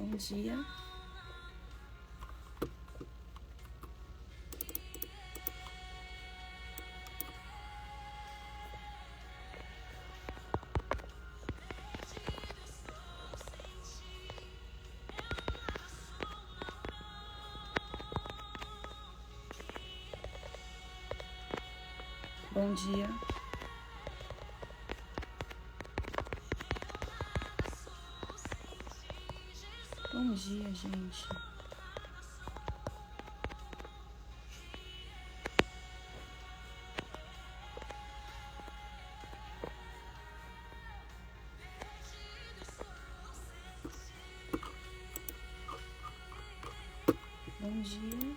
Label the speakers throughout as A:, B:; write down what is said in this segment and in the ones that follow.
A: Bom dia. Bom dia. Bom dia, gente. Bom dia.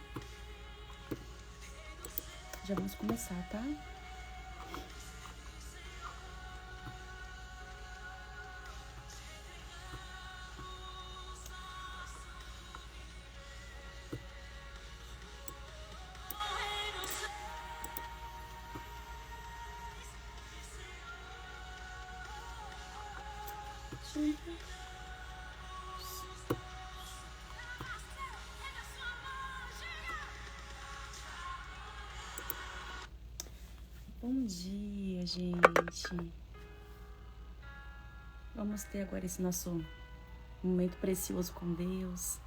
A: Já vamos começar, tá? Bom dia, gente. Vamos ter agora esse nosso momento precioso com Deus.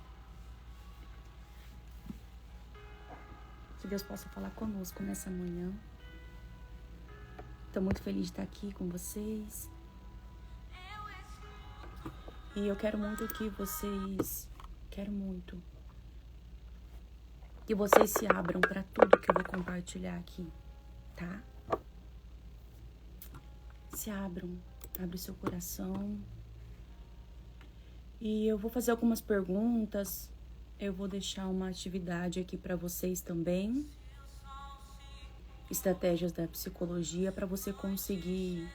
A: Que Deus possa falar conosco nessa manhã. Estou muito feliz de estar aqui com vocês. E eu quero muito que vocês... que vocês se abram para tudo que eu vou compartilhar aqui, tá? Se abram, abre seu coração. E eu vou fazer algumas perguntas. Eu vou deixar uma atividade aqui para vocês também. Estratégias da psicologia para você conseguir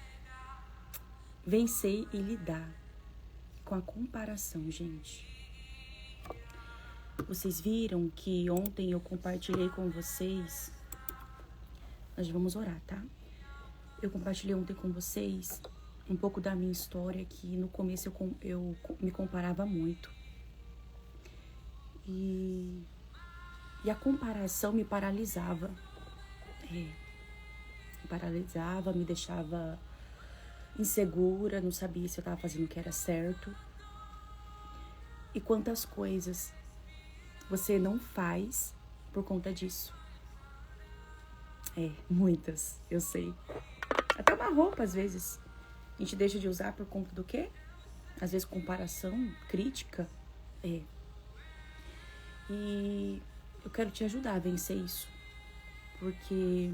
A: vencer e lidar com a comparação, gente. Vocês viram que ontem eu compartilhei com vocês... Nós vamos orar, tá? Eu compartilhei ontem com vocês um pouco da minha história, que no começo eu me comparava muito. E a comparação me paralisava. Me paralisava, me deixava insegura, não sabia se eu estava fazendo o que era certo. E quantas coisas você não faz por conta disso. Muitas, eu sei. Até uma roupa, às vezes, a gente deixa de usar por conta do quê? Às vezes comparação, crítica. E eu quero te ajudar a vencer isso. Porque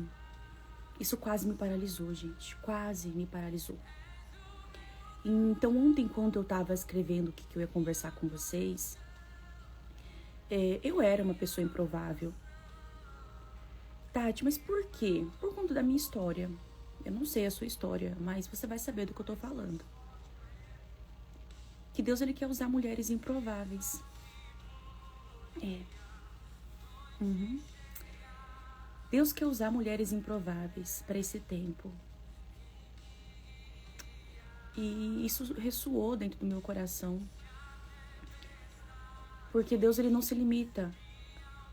A: isso quase me paralisou, gente. Quase me paralisou. Então, ontem, quando eu tava escrevendo o que eu ia conversar com vocês, eu era uma pessoa improvável. Tati, mas por quê? Por conta da minha história. Eu não sei a sua história, mas você vai saber do que eu tô falando. Que Deus, Ele quer usar mulheres improváveis. Deus quer usar mulheres improváveis para esse tempo. E isso ressoou dentro do meu coração. Porque Deus, Ele não se limita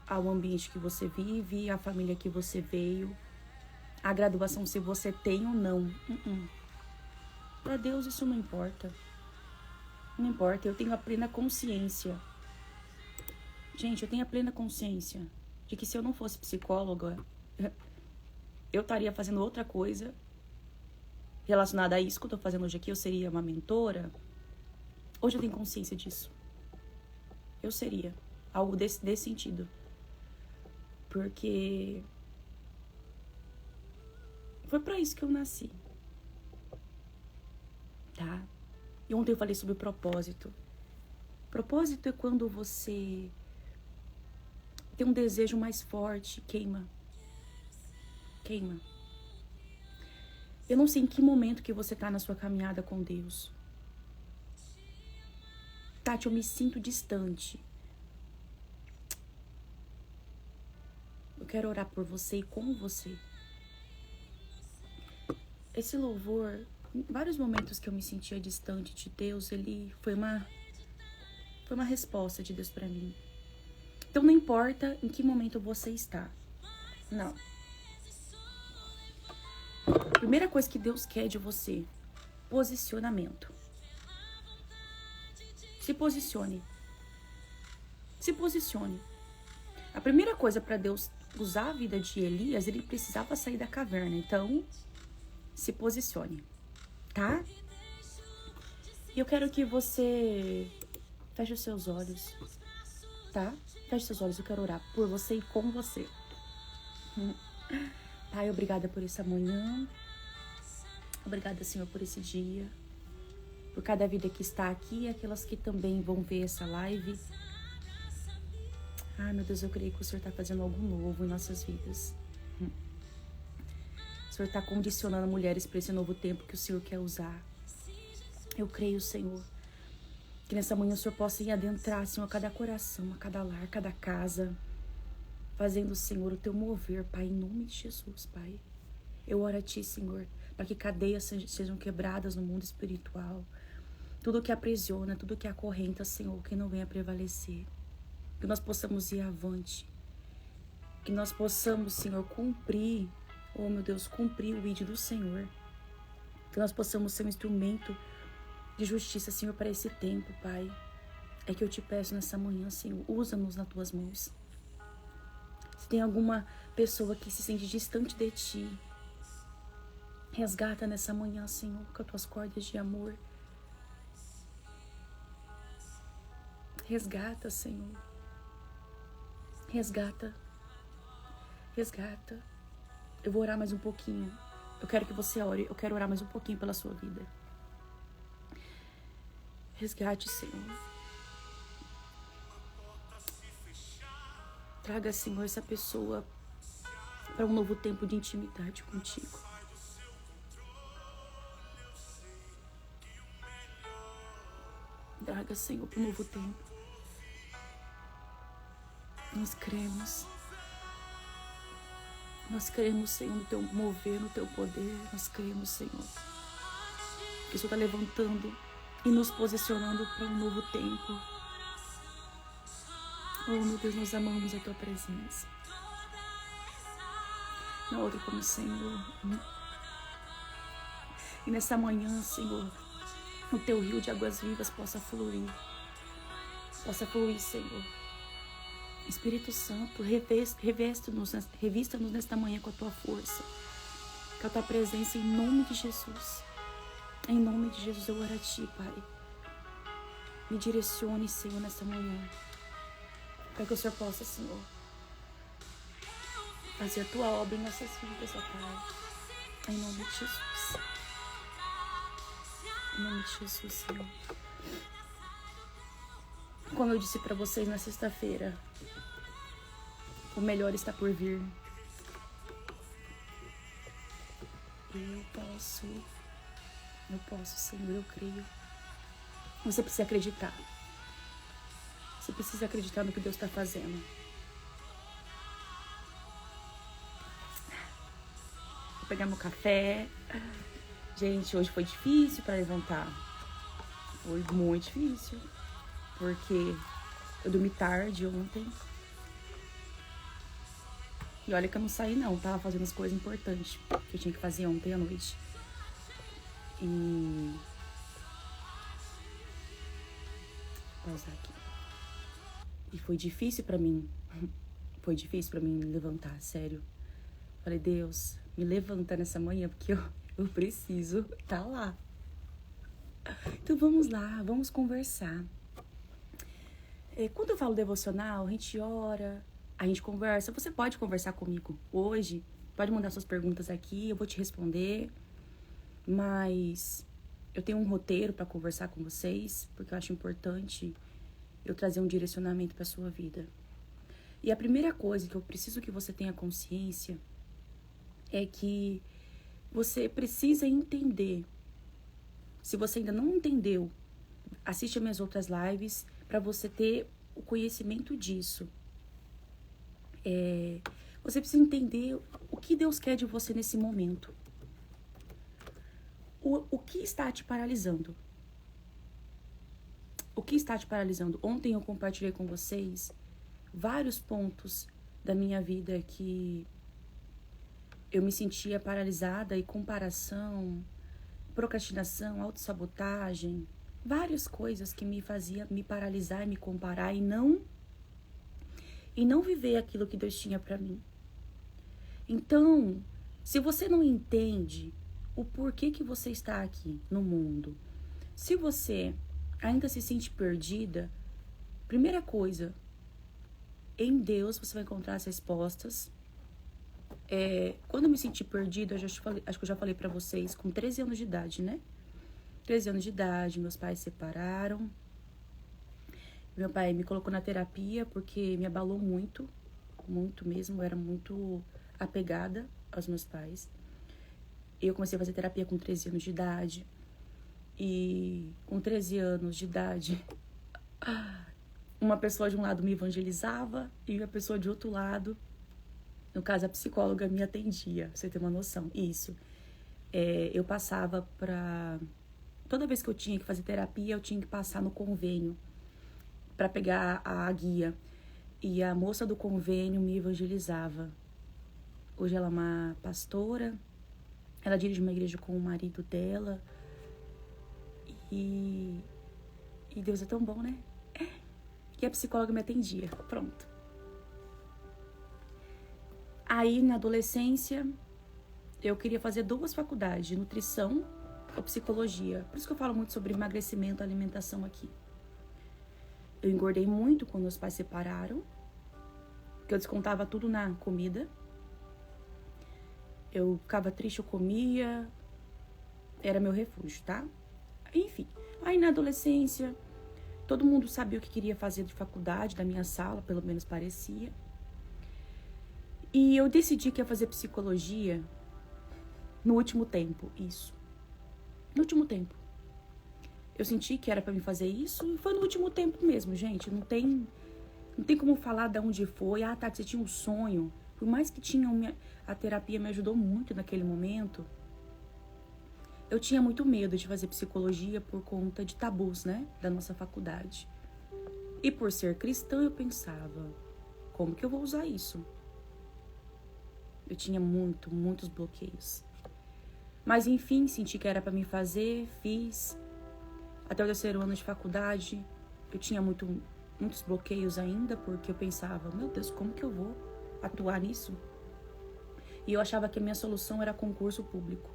A: ao ambiente que você vive, à família que você veio, à graduação, se você tem ou não. Para Deus isso não importa. Não importa, eu tenho a plena consciência. Gente, eu tenho a plena consciência de que se eu não fosse psicóloga, eu estaria fazendo outra coisa relacionada a isso que eu tô fazendo hoje aqui. Eu seria uma mentora. Hoje eu tenho consciência disso. Eu seria algo desse sentido. Porque foi pra isso que eu nasci. Tá? E ontem eu falei sobre propósito. Propósito é quando você tem um desejo mais forte, queima. Eu não sei em que momento que você tá na sua caminhada com Deus. Tati, eu me sinto distante. Eu quero orar por você e com você. Esse louvor, em vários momentos que eu me sentia distante de Deus, ele foi Foi uma resposta de Deus pra mim. Então não importa em que momento você está. Não. A primeira coisa que Deus quer de você, posicionamento. Se posicione. Se posicione. A primeira coisa para Deus usar a vida de Elias, ele precisava sair da caverna. Então, se posicione, tá? E eu quero que você feche os seus olhos, tá? Feche seus olhos, eu quero orar por você e com você. Pai, obrigada por essa manhã. Obrigada, Senhor, por esse dia. Por cada vida que está aqui e aquelas que também vão ver essa live. Ai, meu Deus, eu creio que o Senhor está fazendo algo novo em nossas vidas. O Senhor está condicionando mulheres para esse novo tempo que o Senhor quer usar. Eu creio, Senhor, que nessa manhã o Senhor possa ir adentrar, Senhor, a cada coração, a cada lar, a cada casa, fazendo, Senhor, o teu mover, Pai, em nome de Jesus, Pai. Eu oro a Ti, Senhor, para que cadeias sejam quebradas no mundo espiritual. Tudo que aprisiona, tudo que acorrenta, Senhor, que não venha prevalecer. Que nós possamos ir avante. Que nós possamos, Senhor, cumprir, oh meu Deus, cumprir o ídolo do Senhor. Que nós possamos ser um instrumento de justiça, Senhor, para esse tempo, Pai. É que eu te peço nessa manhã, Senhor, usa-nos nas Tuas mãos. Se tem alguma pessoa que se sente distante de Ti, resgata nessa manhã, Senhor, com as Tuas cordas de amor. Resgata, Senhor. Resgata. Resgata. Eu vou orar mais um pouquinho. Eu quero que você ore. Eu quero orar mais um pouquinho pela sua vida. Resgate, Senhor. Traga, Senhor, essa pessoa para um novo tempo de intimidade contigo. Traga, Senhor, para um novo tempo. Nós cremos. Nós cremos, Senhor, no Teu mover, no Teu poder. Nós cremos, Senhor, que o Senhor está levantando e nos posicionando para um novo tempo. Oh, meu Deus, nós amamos a Tua presença. Não há outro como o Senhor. E nessa manhã, Senhor, o Teu rio de águas vivas possa fluir. Possa fluir, Senhor. Espírito Santo, revista-nos nesta manhã com a Tua força, com a Tua presença, em nome de Jesus. Em nome de Jesus eu oro a Ti, Pai. Me direcione, Senhor, nesta manhã, para que o Senhor possa, Senhor, fazer a Tua obra em nossas vidas, ó Pai. Em nome de Jesus. Em nome de Jesus, Senhor. Como eu disse para vocês na sexta-feira, o melhor está por vir. Eu posso, Senhor, eu creio. Você precisa acreditar. Você precisa acreditar no que Deus está fazendo. Vou pegar meu café. Gente, hoje foi difícil para levantar. Foi muito difícil. Porque eu dormi tarde ontem. E olha que eu não saí não, tava fazendo as coisas importantes que eu tinha que fazer ontem à noite. E... vou pausar aqui. E foi difícil pra mim. Foi difícil pra mim me levantar, sério. Falei, Deus, me levanta nessa manhã, porque eu preciso tá lá. Então vamos lá, vamos conversar. Quando eu falo devocional, a gente ora, a gente conversa. Você pode conversar comigo hoje, pode mandar suas perguntas aqui, eu vou te responder. Mas eu tenho um roteiro para conversar com vocês, porque eu acho importante eu trazer um direcionamento para sua vida. E a primeira coisa que eu preciso que você tenha consciência é que você precisa entender. Se você ainda não entendeu, assiste as minhas outras lives para você ter o conhecimento disso. Você precisa entender o que Deus quer de você nesse momento. O que está te paralisando? O que está te paralisando? Ontem eu compartilhei com vocês vários pontos da minha vida que eu me sentia paralisada, e comparação, procrastinação, autossabotagem, várias coisas que me faziam me paralisar e me comparar e não viver aquilo que Deus tinha para mim. Então, se você não entende o porquê que você está aqui no mundo, se você ainda se sente perdida, primeira coisa, em Deus você vai encontrar as respostas. Quando eu me senti perdida, acho que eu já falei pra vocês, com 13 anos de idade, né? 13 anos de idade, meus pais se separaram. Meu pai me colocou na terapia porque me abalou muito, muito mesmo. Eu era muito apegada aos meus pais. Eu comecei a fazer terapia com 13 anos de idade. E com 13 anos de idade, uma pessoa de um lado me evangelizava e uma pessoa de outro lado, no caso a psicóloga, me atendia, pra você ter uma noção. Isso. Eu passava pra... Toda vez que eu tinha que fazer terapia, eu tinha que passar no convênio para pegar a guia. E a moça do convênio me evangelizava. Hoje ela é uma pastora, ela dirige uma igreja com o marido dela. E Deus é tão bom, né? Que a psicóloga me atendia. Pronto. Aí, na adolescência, eu queria fazer 2 faculdades, de nutrição ou psicologia. Por isso que eu falo muito sobre emagrecimento e alimentação aqui. Eu engordei muito quando meus pais se separaram, que eu descontava tudo na comida. Eu ficava triste, eu comia. Era meu refúgio, tá? Enfim, aí na adolescência, todo mundo sabia o que queria fazer de faculdade, da minha sala, pelo menos parecia. E eu decidi que ia fazer psicologia no último tempo, isso. No último tempo. Eu senti que era pra me fazer isso e foi no último tempo mesmo, gente. Não tem como falar de onde foi. Ah, tá, você tinha um sonho. Por mais que a terapia me ajudou muito naquele momento, eu tinha muito medo de fazer psicologia por conta de tabus, né, da nossa faculdade. E por ser cristã, eu pensava, como que eu vou usar isso? Eu tinha muitos bloqueios. Mas, enfim, senti que era pra me fazer, fiz. Até o 3º ano de faculdade, eu tinha muitos bloqueios ainda, porque eu pensava, meu Deus, como que eu vou atuar nisso? E eu achava que a minha solução era concurso público.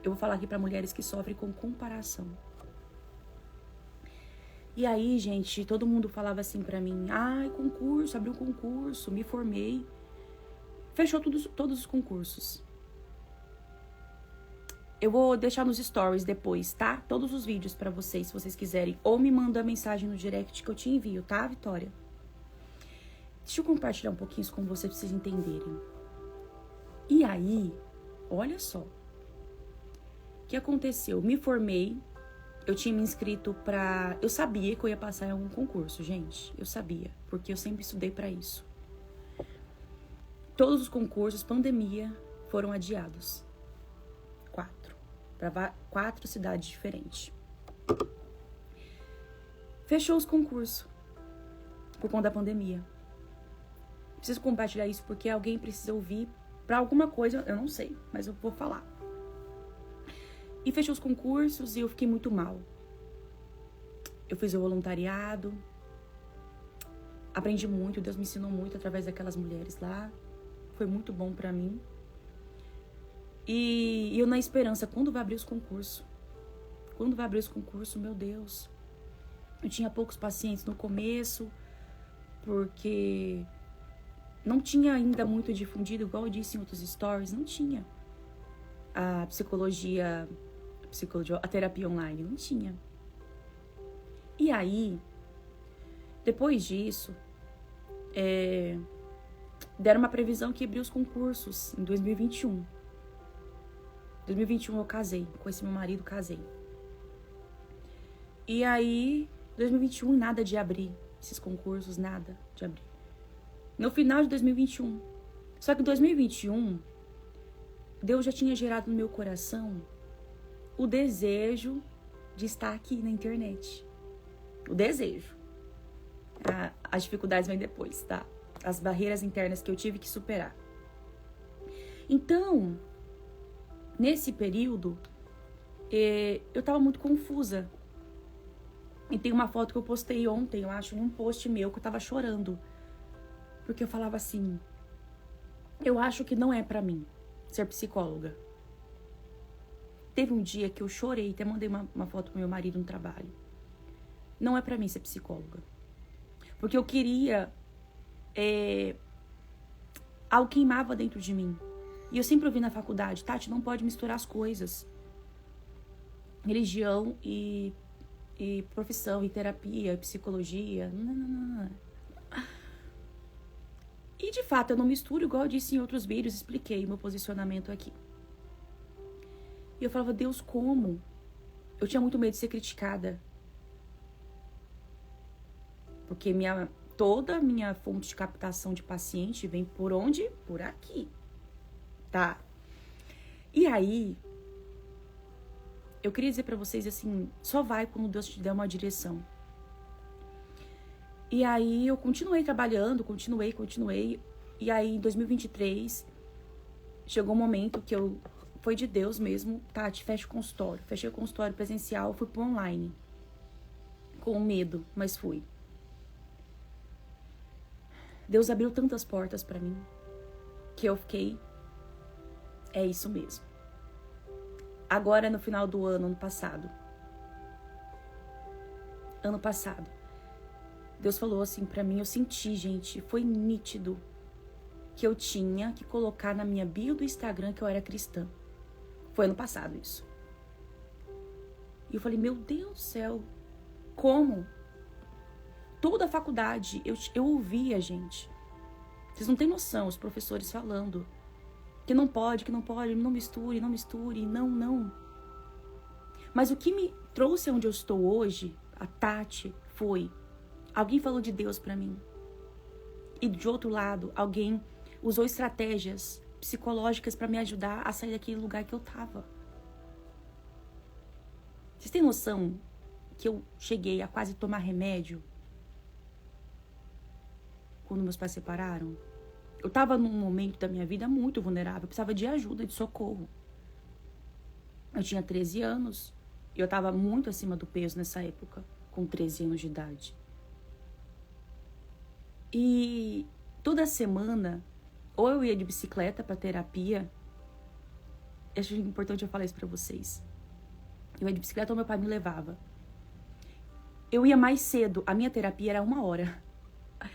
A: Eu vou falar aqui para mulheres que sofrem com comparação. E aí, gente, todo mundo falava assim pra mim, ai, concurso, abri um concurso, me formei. Fechou todos os concursos. Eu vou deixar nos stories depois, tá? Todos os vídeos pra vocês, se vocês quiserem. Ou me manda a mensagem no direct que eu te envio, tá, Vitória? Deixa eu compartilhar um pouquinho isso com vocês pra vocês entenderem. E aí, olha só. O que aconteceu? Me formei, eu tinha me inscrito pra... Eu sabia que eu ia passar em algum concurso, gente. Eu sabia, porque eu sempre estudei pra isso. Todos os concursos, pandemia, foram adiados. 4. Para 4 cidades diferentes. Fechou os concursos por conta da pandemia. Preciso compartilhar isso porque alguém precisa ouvir pra alguma coisa, eu não sei, mas eu vou falar. E fechou os concursos e eu fiquei muito mal. Eu fiz o voluntariado, aprendi muito, Deus me ensinou muito através daquelas mulheres lá. Foi muito bom pra mim. E eu na esperança, quando vai abrir os concursos? Quando vai abrir os concursos, meu Deus. Eu tinha poucos pacientes no começo, porque não tinha ainda muito difundido, igual eu disse em outros stories, não tinha. A psicologia, a terapia online, não tinha. E aí, depois disso, deram uma previsão que abriu os concursos em 2021. Em 2021 eu casei, conheci meu marido, casei. E aí, 2021, nada de abrir esses concursos, nada de abrir. No final de 2021. Só que em 2021, Deus já tinha gerado no meu coração o desejo de estar aqui na internet. O desejo. As dificuldades vêm depois, tá? As barreiras internas que eu tive que superar. Então, nesse período, eu tava muito confusa. E tem uma foto que eu postei ontem, eu acho, num post meu, que eu tava chorando. Porque eu falava assim, eu acho que não é pra mim ser psicóloga. Teve um dia que eu chorei, até mandei uma foto pro meu marido no trabalho. Não é pra mim ser psicóloga. Porque eu queria... algo queimava dentro de mim. E eu sempre ouvi na faculdade, Tati, não pode misturar as coisas. Religião e profissão, e terapia, e psicologia. Não. E de fato, eu não misturo, igual eu disse em outros vídeos, expliquei o meu posicionamento aqui. E eu falava, Deus, como? Eu tinha muito medo de ser criticada. Porque toda a minha fonte de captação de paciente vem por onde? Por aqui. Tá? E aí, eu queria dizer pra vocês assim, só vai quando Deus te der uma direção. E aí eu continuei trabalhando, continuei. E aí em 2023, chegou um momento que foi de Deus mesmo, Tati, fecha o consultório. Fechei o consultório presencial, fui pro online. Com medo, mas fui. Deus abriu tantas portas pra mim, que eu fiquei, é isso mesmo. Agora, no final do ano passado, Deus falou assim pra mim, eu senti, gente, foi nítido que eu tinha que colocar na minha bio do Instagram que eu era cristã. Foi ano passado isso. E eu falei, meu Deus do céu, como? Toda a faculdade, eu ouvia, gente. Vocês não têm noção, os professores falando que não pode, não misture, não. Mas o que me trouxe onde eu estou hoje, a Tati, foi... Alguém falou de Deus pra mim. E de outro lado, alguém usou estratégias psicológicas pra me ajudar a sair daquele lugar que eu tava. Vocês têm noção que eu cheguei a quase tomar remédio quando meus pais se separaram? Eu tava num momento da minha vida muito vulnerável, eu precisava de ajuda, de socorro. Eu tinha 13 anos e eu tava muito acima do peso nessa época, com 13 anos de idade. E toda semana, ou eu ia de bicicleta pra terapia, eu acho importante eu falar isso pra vocês. Eu ia de bicicleta ou meu pai me levava. Eu ia mais cedo, a minha terapia era 1 hora.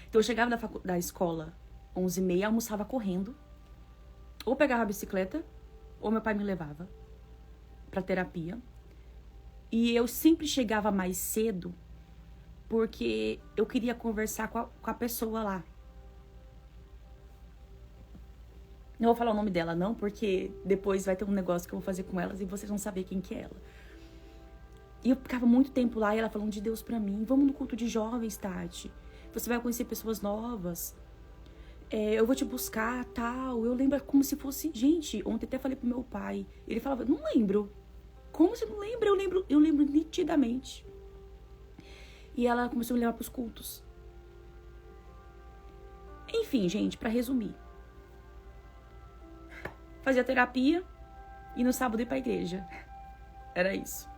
A: Então eu chegava da escola 11h30, almoçava correndo, ou pegava a bicicleta, ou meu pai me levava pra terapia. E eu sempre chegava mais cedo, porque eu queria conversar com a pessoa lá. Não vou falar o nome dela, não, porque depois vai ter um negócio que eu vou fazer com elas e vocês vão saber quem que é ela. E eu ficava muito tempo lá e ela falando de Deus pra mim. Vamos no culto de jovens, Tati. Você vai conhecer pessoas novas. Eu vou te buscar, tal. Eu lembro como se fosse... Gente, ontem até falei pro meu pai. Ele falava, não lembro. Como você não lembra? Eu lembro nitidamente. E ela começou a me levar pros cultos. Enfim, gente, pra resumir. Fazia terapia e no sábado ir pra igreja. Era isso.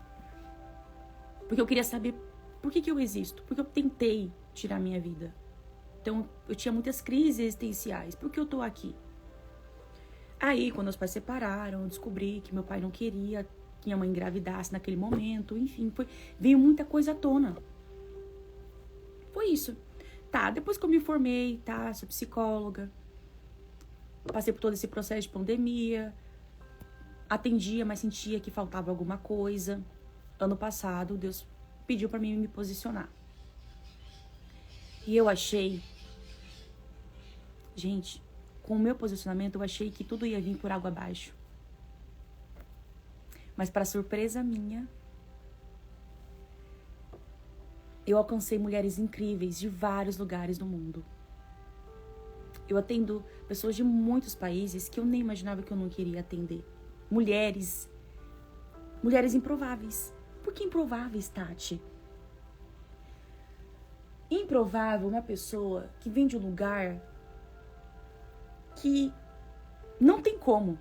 A: Porque eu queria saber por que eu existo. Porque eu tentei tirar minha vida. Então, eu tinha muitas crises existenciais. Por que eu tô aqui? Aí, quando os pais se separaram, eu descobri que meu pai não queria que minha mãe engravidasse naquele momento. Enfim, veio muita coisa à tona. Foi isso. Tá, depois que eu me formei, tá, sou psicóloga. Passei por todo esse processo de pandemia. Atendia, mas sentia que faltava alguma coisa. Ano passado, Deus pediu pra mim me posicionar. E eu achei... Gente, com o meu posicionamento, eu achei que tudo ia vir por água abaixo. Mas para surpresa minha, eu alcancei mulheres incríveis de vários lugares do mundo. Eu atendo pessoas de muitos países que eu nem imaginava que eu não queria atender. Mulheres improváveis. Por que improváveis, Tati? Improvável é uma pessoa que vem de um lugar que não tem como.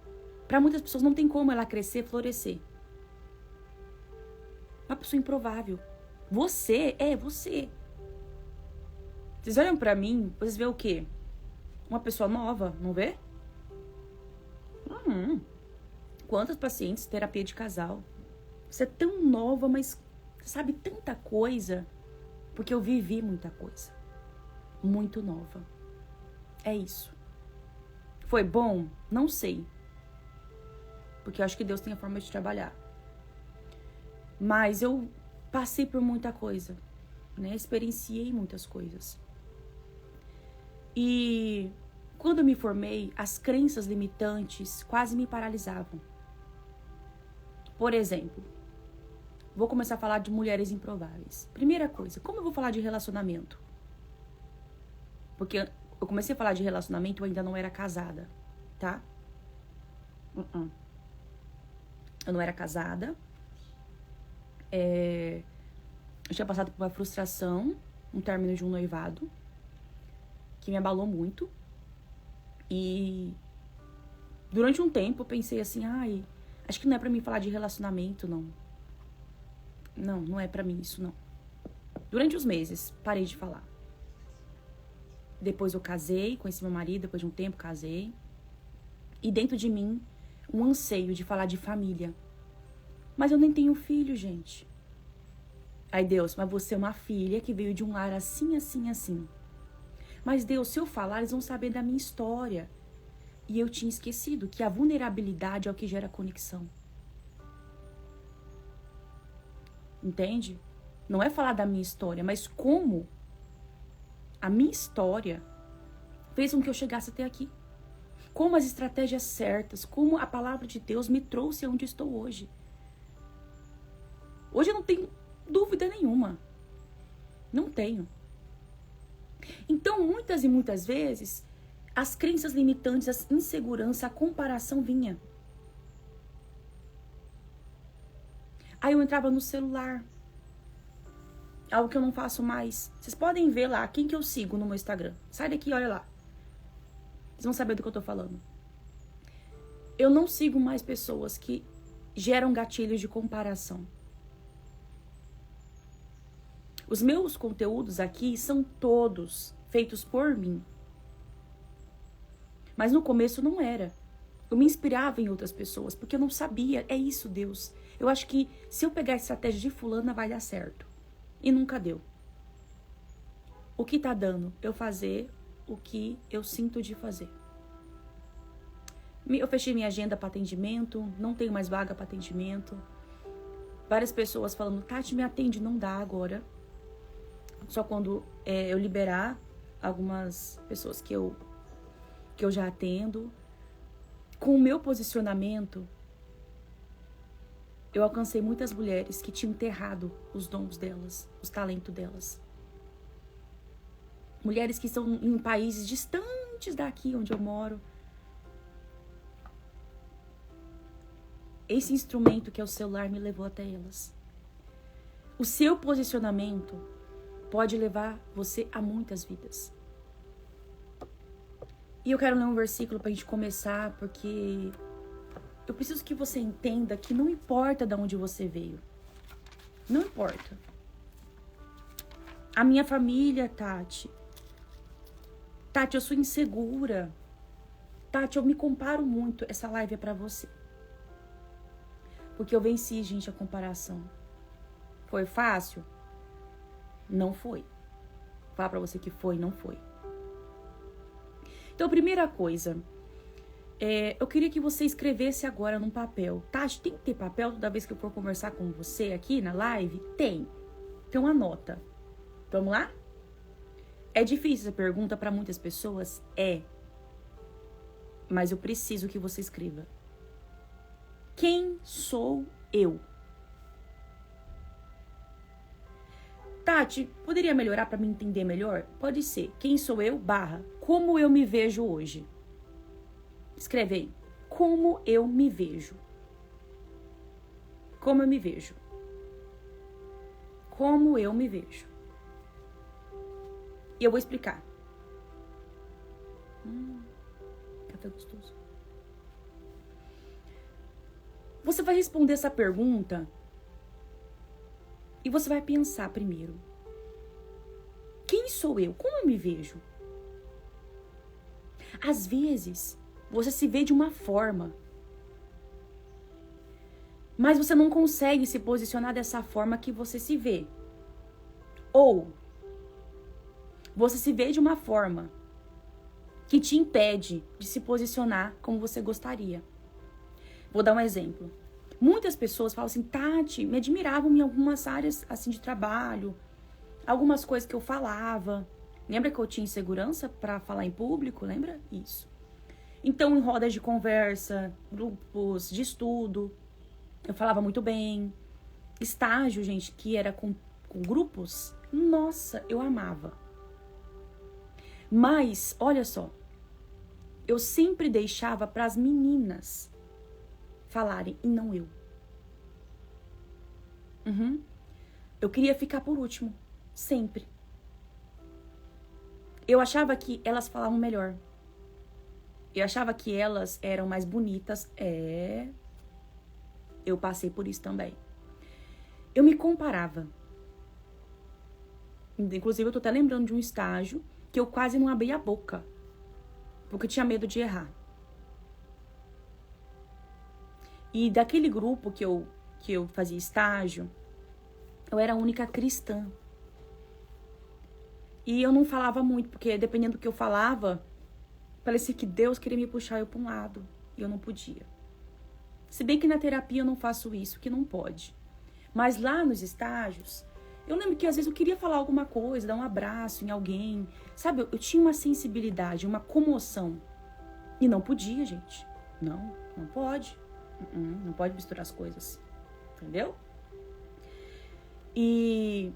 A: Para muitas pessoas não tem como ela crescer, florescer. Uma pessoa improvável. Você é você. Vocês olham pra mim, vocês vê o quê? Uma pessoa nova, não vê? Quantas pacientes, terapia de casal. Você é tão nova, mas sabe tanta coisa. Porque eu vivi muita coisa. Muito nova. É isso. Foi bom? Não sei. Porque eu acho que Deus tem a forma de trabalhar. Mas eu passei por muita coisa, né? Experienciei muitas coisas. E quando eu me formei, as crenças limitantes quase me paralisavam. Por exemplo, vou começar a falar de mulheres improváveis. Primeira coisa, como eu vou falar de relacionamento? Porque eu comecei a falar de relacionamento, eu ainda não era casada, tá? Eu não era casada. Eu tinha passado por uma frustração, um término de um noivado, que me abalou muito. E durante um tempo eu pensei assim, acho que não é pra mim falar de relacionamento, não. Não é pra mim isso, não. Durante os meses, parei de falar. Depois eu casei, conheci meu marido, depois de um tempo casei. E dentro de mim, um anseio de falar de família. Mas eu nem tenho filho, gente. Aí Deus, mas você é uma filha que veio de um lar assim, assim, assim. Mas Deus, se eu falar, eles vão saber da minha história. E eu tinha esquecido que a vulnerabilidade é o que gera conexão. Entende? Não é falar da minha história, mas como a minha história fez com que eu chegasse até aqui. Como as estratégias certas, como a palavra de Deus me trouxe aonde estou hoje. Hoje eu não tenho dúvida nenhuma. Não tenho. Então, muitas e muitas vezes, as crenças limitantes, a insegurança, a comparação vinha. Aí eu entrava no celular. Algo que eu não faço mais. Vocês podem ver lá quem que eu sigo no meu Instagram. Sai daqui e olha lá. Vocês vão saber do que eu tô falando. Eu não sigo mais pessoas que geram gatilhos de comparação. Os meus conteúdos aqui são todos feitos por mim. Mas no começo não era. Eu me inspirava em outras pessoas, porque eu não sabia. É isso, Deus. Eu acho que se eu pegar a estratégia de fulana, vai dar certo. E nunca deu. O que tá dando? Eu fazer o que eu sinto de fazer. Eu fechei minha agenda para atendimento, não tenho mais vaga para atendimento. Várias pessoas falando, Tati, me atende, não dá agora. Só quando eu liberar algumas pessoas que eu já atendo. Com o meu posicionamento, eu alcancei muitas mulheres que tinham enterrado os dons delas, os talentos delas. Mulheres que estão em países distantes daqui onde eu moro. Esse instrumento que é o celular me levou até elas. O seu posicionamento pode levar você a muitas vidas. E eu quero ler um versículo pra gente começar, porque eu preciso que você entenda que não importa de onde você veio. Não importa. A minha família, Tati. Tati, eu sou insegura. Tati, eu me comparo muito. Essa live é pra você. Porque eu venci, gente, a comparação. Foi fácil? Não foi. Vou falar pra você que foi, não foi. Então, primeira coisa, eu queria que você escrevesse agora num papel. Tati, tem que ter papel toda vez que eu for conversar com você aqui na live? Tem. Então, anota. Vamos lá? É difícil essa pergunta para muitas pessoas? É. Mas eu preciso que você escreva. Quem sou eu? Tati, poderia melhorar para me entender melhor? Pode ser. Quem sou eu? Como eu me vejo hoje? Escreve aí. Como eu me vejo? Como eu me vejo? como eu me vejo. E eu vou explicar. Café gostoso. Você vai responder essa pergunta e você vai pensar primeiro. Quem sou eu? Como eu me vejo? Às vezes, você se vê de uma forma, mas você não consegue se posicionar dessa forma que você se vê. Ou você se vê de uma forma que te impede de se posicionar como você gostaria. Vou dar um exemplo. Muitas pessoas falam assim, Tati, me admiravam em algumas áreas assim de trabalho, algumas coisas que eu falava. Lembra que eu tinha insegurança para falar em público? Lembra? Isso. Então, em rodas de conversa, grupos de estudo, eu falava muito bem. Estágio, gente, que era com grupos, nossa, eu amava. Mas, olha só, eu sempre deixava para as meninas falarem e não eu. Eu queria ficar por último, sempre. Eu achava que elas falavam melhor. Eu achava que elas eram mais bonitas. Eu passei por isso também. Eu me comparava. Inclusive, eu tô até lembrando de um estágio que eu quase não abri a boca, porque eu tinha medo de errar. E daquele grupo que eu fazia estágio, eu era a única cristã. E eu não falava muito, porque dependendo do que eu falava, parecia que Deus queria me puxar eu para um lado. E eu não podia. Se bem que na terapia eu não faço isso, que não pode. Mas lá nos estágios, eu lembro que às vezes eu queria falar alguma coisa, dar um abraço em alguém. Sabe, eu tinha uma sensibilidade, uma comoção. E não podia, gente. Não pode. Não pode misturar as coisas. Entendeu? E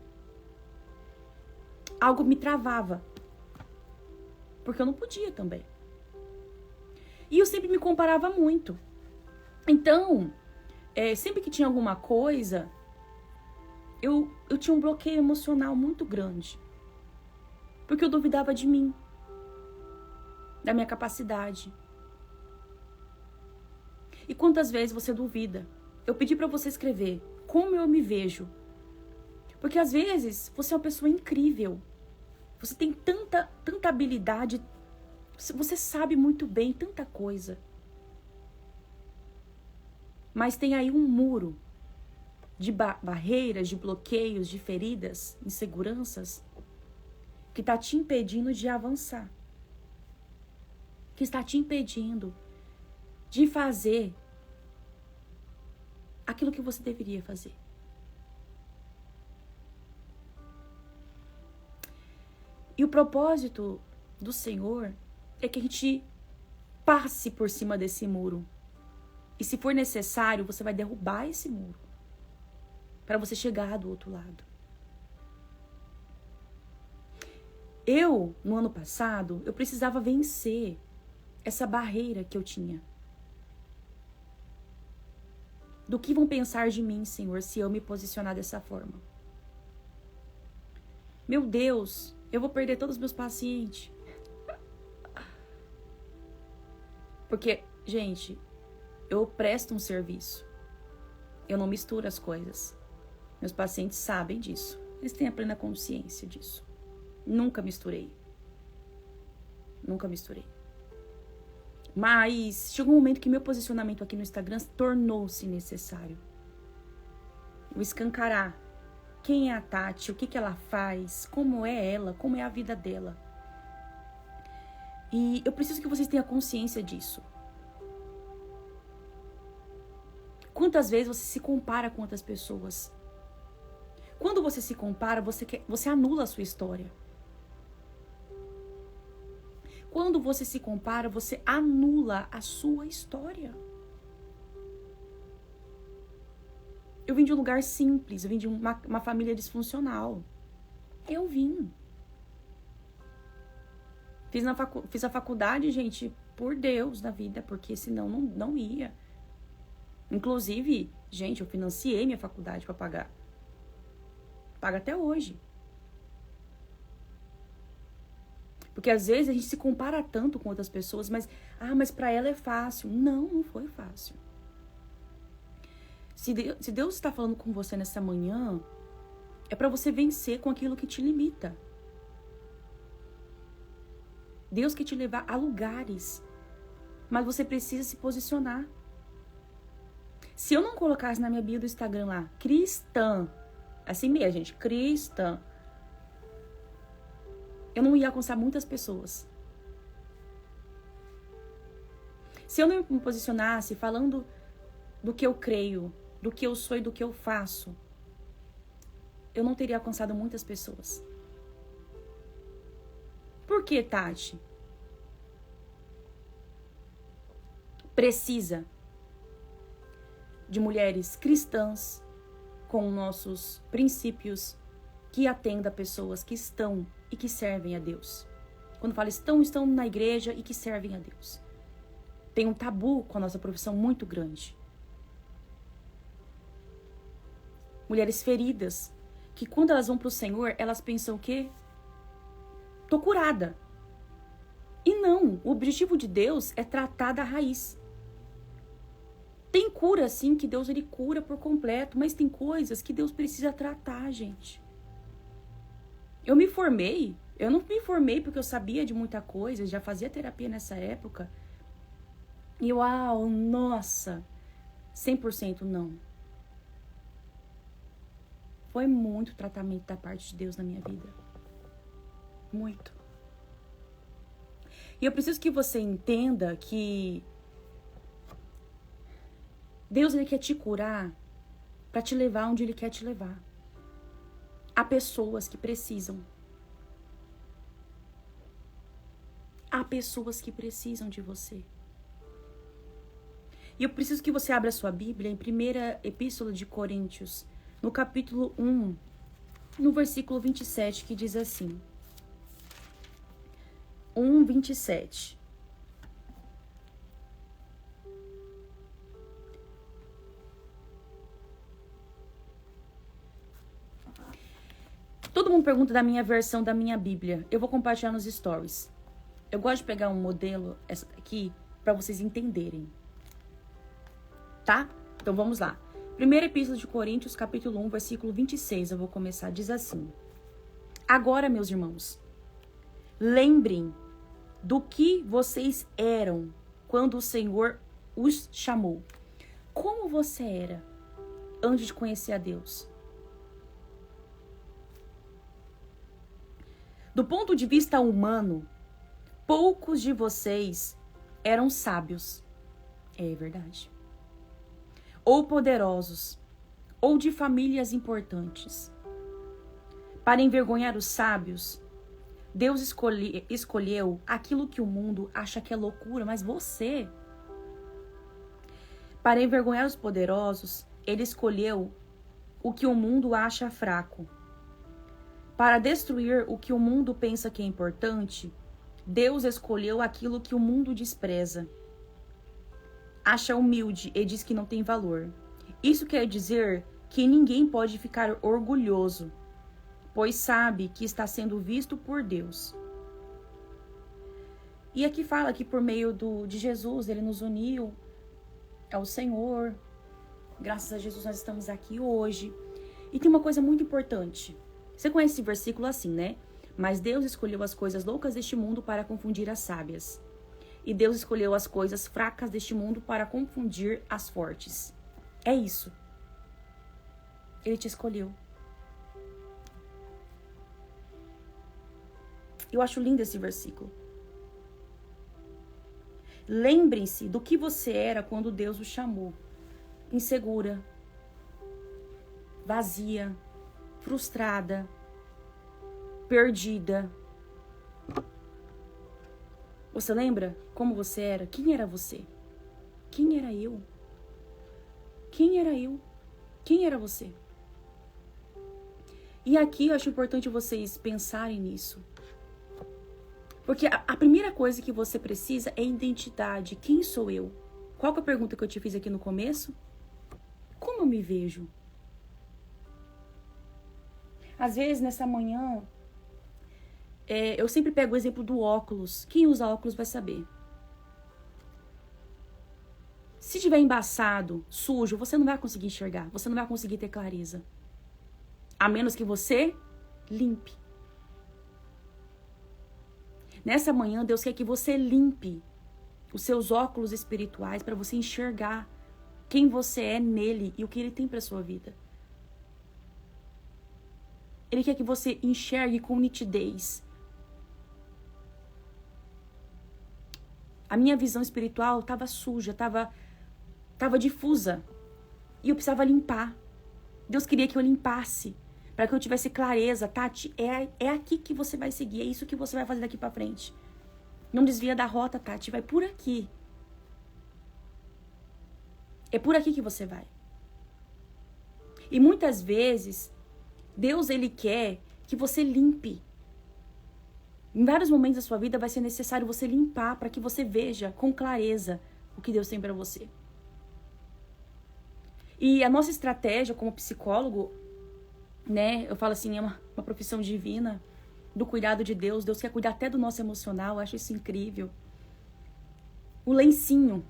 A: algo me travava. Porque eu não podia também. E eu sempre me comparava muito. Então, sempre que tinha alguma coisa, eu tinha um bloqueio emocional muito grande. Porque eu duvidava de mim. Da minha capacidade. E quantas vezes você duvida? Eu pedi pra você escrever como eu me vejo. Porque às vezes você é uma pessoa incrível. Você tem tanta habilidade. Você sabe muito bem tanta coisa. Mas tem aí um muro de barreiras, de bloqueios, de feridas, inseguranças, que está te impedindo de avançar. Que está te impedindo de fazer aquilo que você deveria fazer. E o propósito do Senhor é que a gente passe por cima desse muro. E se for necessário, você vai derrubar esse muro para você chegar do outro lado. No ano passado, eu precisava vencer essa barreira que eu tinha. Do que vão pensar de mim, Senhor, se eu me posicionar dessa forma? Meu Deus, eu vou perder todos os meus pacientes. Porque, gente, eu presto um serviço. Eu não misturo as coisas. Meus pacientes sabem disso. Eles têm a plena consciência disso. Nunca misturei. Nunca misturei. Mas chegou um momento que meu posicionamento aqui no Instagram tornou-se necessário. Eu escancarar quem é a Tati, o que ela faz, como é ela, como é a vida dela. E eu preciso que vocês tenham consciência disso. Quantas vezes você se compara com outras pessoas? Quando você se compara, você anula a sua história. Quando você se compara, você anula a sua história. Eu vim de um lugar simples, eu vim de uma família disfuncional. Eu vim. Fiz a faculdade, gente, por Deus na vida, porque senão não ia. Inclusive, gente, eu financiei minha faculdade para pagar. paga até hoje. Porque às vezes a gente se compara tanto com outras pessoas, mas pra ela é fácil. Não, não foi fácil. Se Deus está falando com você nessa manhã, é para você vencer com aquilo que te limita. Deus quer te levar a lugares, mas você precisa se posicionar. Se eu não colocasse na minha bio do Instagram lá, cristã, assim mesmo, gente, cristã, eu não ia alcançar muitas pessoas. Se eu não me posicionasse falando do que eu creio, do que eu sou e do que eu faço, eu não teria alcançado muitas pessoas. Por que, Tati? Precisa de mulheres cristãs com nossos princípios que atendam a pessoas que estão e que servem a Deus. Quando falo estão na igreja e que servem a Deus. Tem um tabu com a nossa profissão muito grande. Mulheres feridas, que quando elas vão para o Senhor, elas pensam que tô curada. E não, o objetivo de Deus é tratar da raiz. Tem cura, sim, que Deus ele cura por completo, mas tem coisas que Deus precisa tratar, gente. Eu me formei, eu não me formei porque eu sabia de muita coisa, já fazia terapia nessa época. E uau, nossa, 100% não. Foi muito tratamento da parte de Deus na minha vida. Muito. E eu preciso que você entenda que Deus ele quer te curar para te levar onde Ele quer te levar. Há pessoas que precisam. Há pessoas que precisam de você. E eu preciso que você abra a sua Bíblia em 1ª Epístola de Coríntios, no capítulo 1, no versículo 27, que diz assim. 1:27. Todo mundo pergunta da minha versão da minha Bíblia. Eu vou compartilhar nos stories. Eu gosto de pegar um modelo aqui para vocês entenderem. Tá? Então vamos lá. 1ª Epístola de Coríntios, capítulo 1, versículo 26. Eu vou começar. Diz assim. Agora, meus irmãos, lembrem do que vocês eram quando o Senhor os chamou. Como você era antes de conhecer a Deus? Do ponto de vista humano, poucos de vocês eram sábios. É verdade. Ou poderosos, ou de famílias importantes. Para envergonhar os sábios, Deus escolheu aquilo que o mundo acha que é loucura, mas você. Para envergonhar os poderosos, Ele escolheu o que o mundo acha fraco. Para destruir o que o mundo pensa que é importante, Deus escolheu aquilo que o mundo despreza. Acha humilde e diz que não tem valor. Isso quer dizer que ninguém pode ficar orgulhoso, pois sabe que está sendo visto por Deus. E aqui fala que por meio de Jesus, Ele nos uniu ao Senhor. Graças a Jesus nós estamos aqui hoje. E tem uma coisa muito importante. Você conhece esse versículo assim, né? Mas Deus escolheu as coisas loucas deste mundo para confundir as sábias. E Deus escolheu as coisas fracas deste mundo para confundir as fortes. É isso. Ele te escolheu. Eu acho lindo esse versículo. Lembrem-se do que você era quando Deus o chamou. Insegura, vazia, frustrada, perdida. Você lembra como você era? Quem era você? Quem era eu? Quem era eu? Quem era você? E aqui eu acho importante vocês pensarem nisso. Porque a primeira coisa que você precisa é identidade. Quem sou eu? Qual que é a pergunta que eu te fiz aqui no começo? Como eu me vejo? Às vezes, nessa manhã, eu sempre pego o exemplo do óculos. Quem usa óculos vai saber. Se tiver embaçado, sujo, você não vai conseguir enxergar. Você não vai conseguir ter clareza. A menos que você limpe. Nessa manhã, Deus quer que você limpe os seus óculos espirituais para você enxergar quem você é nele e o que ele tem para sua vida. Ele quer que você enxergue com nitidez. A minha visão espiritual estava suja, estava difusa. E eu precisava limpar. Deus queria que eu limpasse, para que eu tivesse clareza. Tati, é aqui que você vai seguir, é isso que você vai fazer daqui para frente. Não desvia da rota, Tati, vai por aqui. É por aqui que você vai. E muitas vezes, Deus, ele quer que você limpe. Em vários momentos da sua vida vai ser necessário você limpar para que você veja com clareza o que Deus tem para você. E a nossa estratégia como psicólogo, né? Eu falo assim, é uma profissão divina do cuidado de Deus. Deus quer cuidar até do nosso emocional, eu acho isso incrível. O lencinho.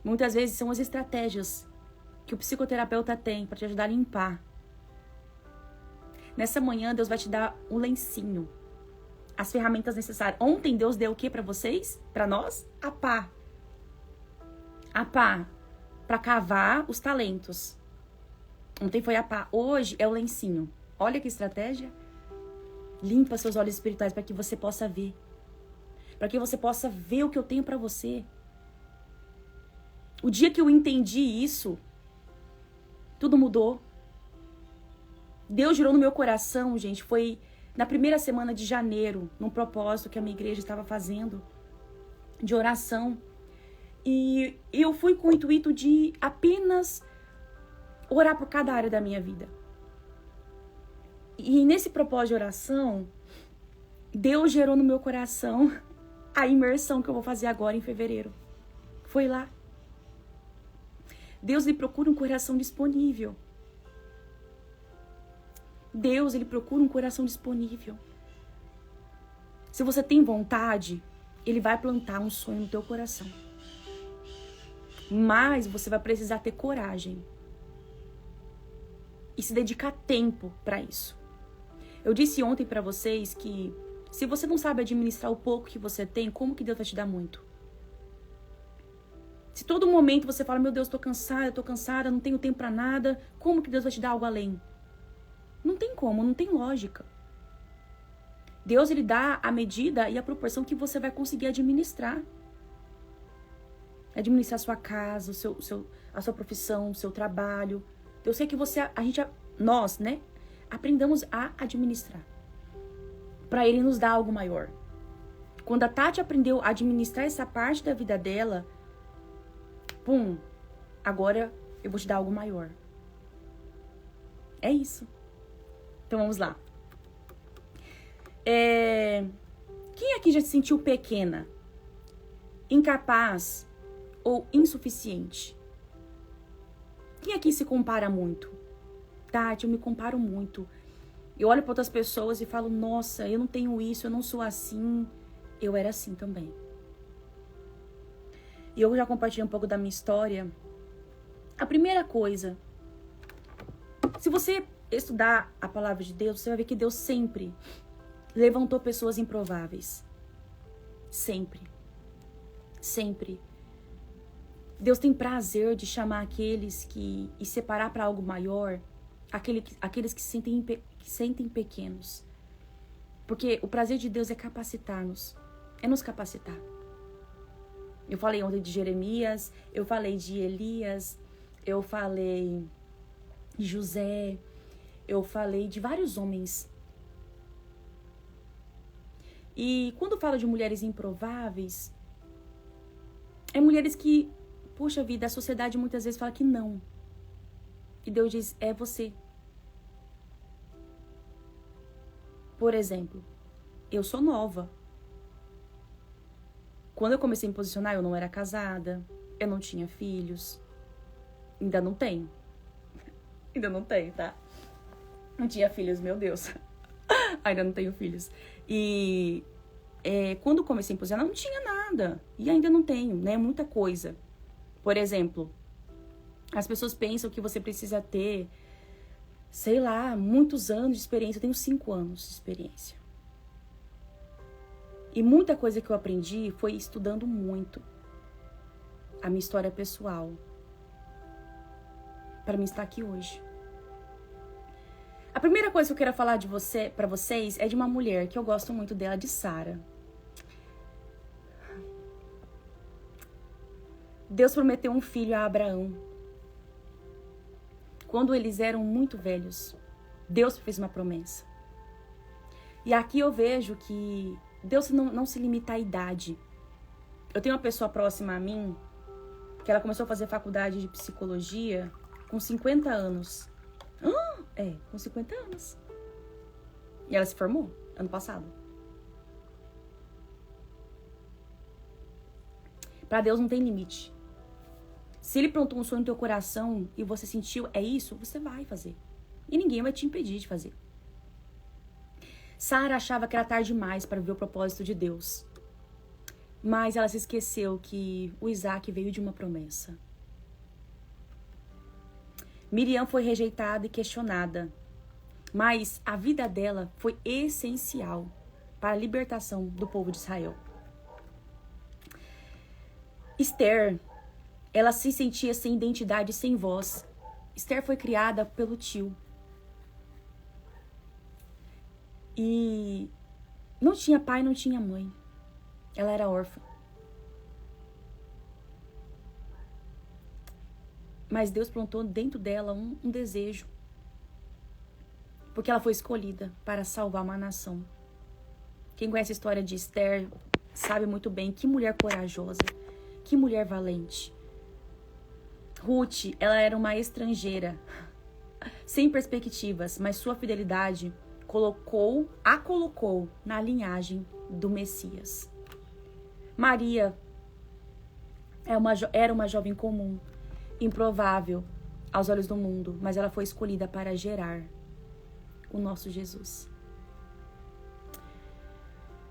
A: Muitas vezes são as estratégias que o psicoterapeuta tem para te ajudar a limpar. Nessa manhã, Deus vai te dar um lencinho. As ferramentas necessárias. Ontem, Deus deu o que para vocês? Para nós? A pá. A pá. Para cavar os talentos. Ontem foi a pá. Hoje é o lencinho. Olha que estratégia. Limpa seus olhos espirituais para que você possa ver. Para que você possa ver o que eu tenho para você. O dia que eu entendi isso, tudo mudou. Deus girou no meu coração, gente. Foi na primeira semana de janeiro, num propósito que a minha igreja estava fazendo, de oração. E eu fui com o intuito de apenas orar por cada área da minha vida. E nesse propósito de oração, Deus gerou no meu coração a imersão que eu vou fazer agora em fevereiro. Foi lá. Deus, ele procura um coração disponível. Deus, ele procura um coração disponível. Se você tem vontade, ele vai plantar um sonho no teu coração. Mas você vai precisar ter coragem. E se dedicar tempo para isso. Eu disse ontem para vocês que se você não sabe administrar o pouco que você tem, como que Deus vai te dar muito? Se todo momento você fala, meu Deus, tô cansada, não tenho tempo para nada, como que Deus vai te dar algo além? Não tem como, não tem lógica. Deus, ele dá a medida e a proporção que você vai conseguir administrar. Administrar a sua casa, a sua profissão, o seu trabalho. Deus quer que nós, né, aprendamos a administrar. Para ele nos dar algo maior. Quando a Tati aprendeu a administrar essa parte da vida dela, agora eu vou te dar algo maior. É isso. Então vamos lá. Quem aqui já se sentiu pequena, incapaz ou insuficiente? Quem aqui se compara muito? Tati, eu me comparo muito. Eu olho para outras pessoas e falo, nossa, eu não tenho isso, eu não sou assim. Eu era assim também. E eu já compartilhei um pouco da minha história. A primeira coisa, se você estudar a palavra de Deus, você vai ver que Deus sempre levantou pessoas improváveis. Sempre. Sempre. Deus tem prazer de chamar aqueles e separar para algo maior, aqueles que se sentem pequenos. Porque o prazer de Deus é capacitar-nos, é nos capacitar. Eu falei ontem de Jeremias, eu falei de Elias, eu falei de José, eu falei de vários homens. E quando falo de mulheres improváveis, é mulheres que, poxa vida, a sociedade muitas vezes fala que não. E Deus diz, é você. Por exemplo, eu sou nova. Quando eu comecei a me posicionar, eu não era casada, eu não tinha filhos. Ainda não tenho. Ainda não tenho, tá? Não tinha filhos, meu Deus. Ainda não tenho filhos. E quando comecei a impulsionar, não tinha nada. E ainda não tenho, né? Muita coisa. Por exemplo, as pessoas pensam que você precisa ter, sei lá, muitos anos de experiência. Eu tenho 5 anos de experiência. E muita coisa que eu aprendi foi estudando muito a minha história pessoal para mim estar aqui hoje. A primeira coisa que eu quero falar para vocês é de uma mulher que eu gosto muito dela, de Sara. Deus prometeu um filho a Abraão. Quando eles eram muito velhos, Deus fez uma promessa. E aqui eu vejo que Deus não se limita à idade. Eu tenho uma pessoa próxima a mim, que ela começou a fazer faculdade de psicologia com 50 anos. Com 50 anos. E ela se formou ano passado. Para Deus não tem limite. Se Ele plantou um sonho no teu coração e você sentiu, é isso, você vai fazer. E ninguém vai te impedir de fazer. Sara achava que era tarde demais para ver o propósito de Deus. Mas ela se esqueceu que o Isaac veio de uma promessa. Miriam foi rejeitada e questionada, mas a vida dela foi essencial para a libertação do povo de Israel. Esther, ela se sentia sem identidade, sem voz. Esther foi criada pelo tio. E não tinha pai, não tinha mãe. Ela era órfã. Mas Deus plantou dentro dela um desejo. Porque ela foi escolhida para salvar uma nação. Quem conhece a história de Esther sabe muito bem que mulher corajosa, que mulher valente. Ruth, ela era uma estrangeira, sem perspectivas, mas sua fidelidade a colocou na linhagem do Messias. Maria era uma jovem comum, improvável aos olhos do mundo, mas ela foi escolhida para gerar o nosso Jesus.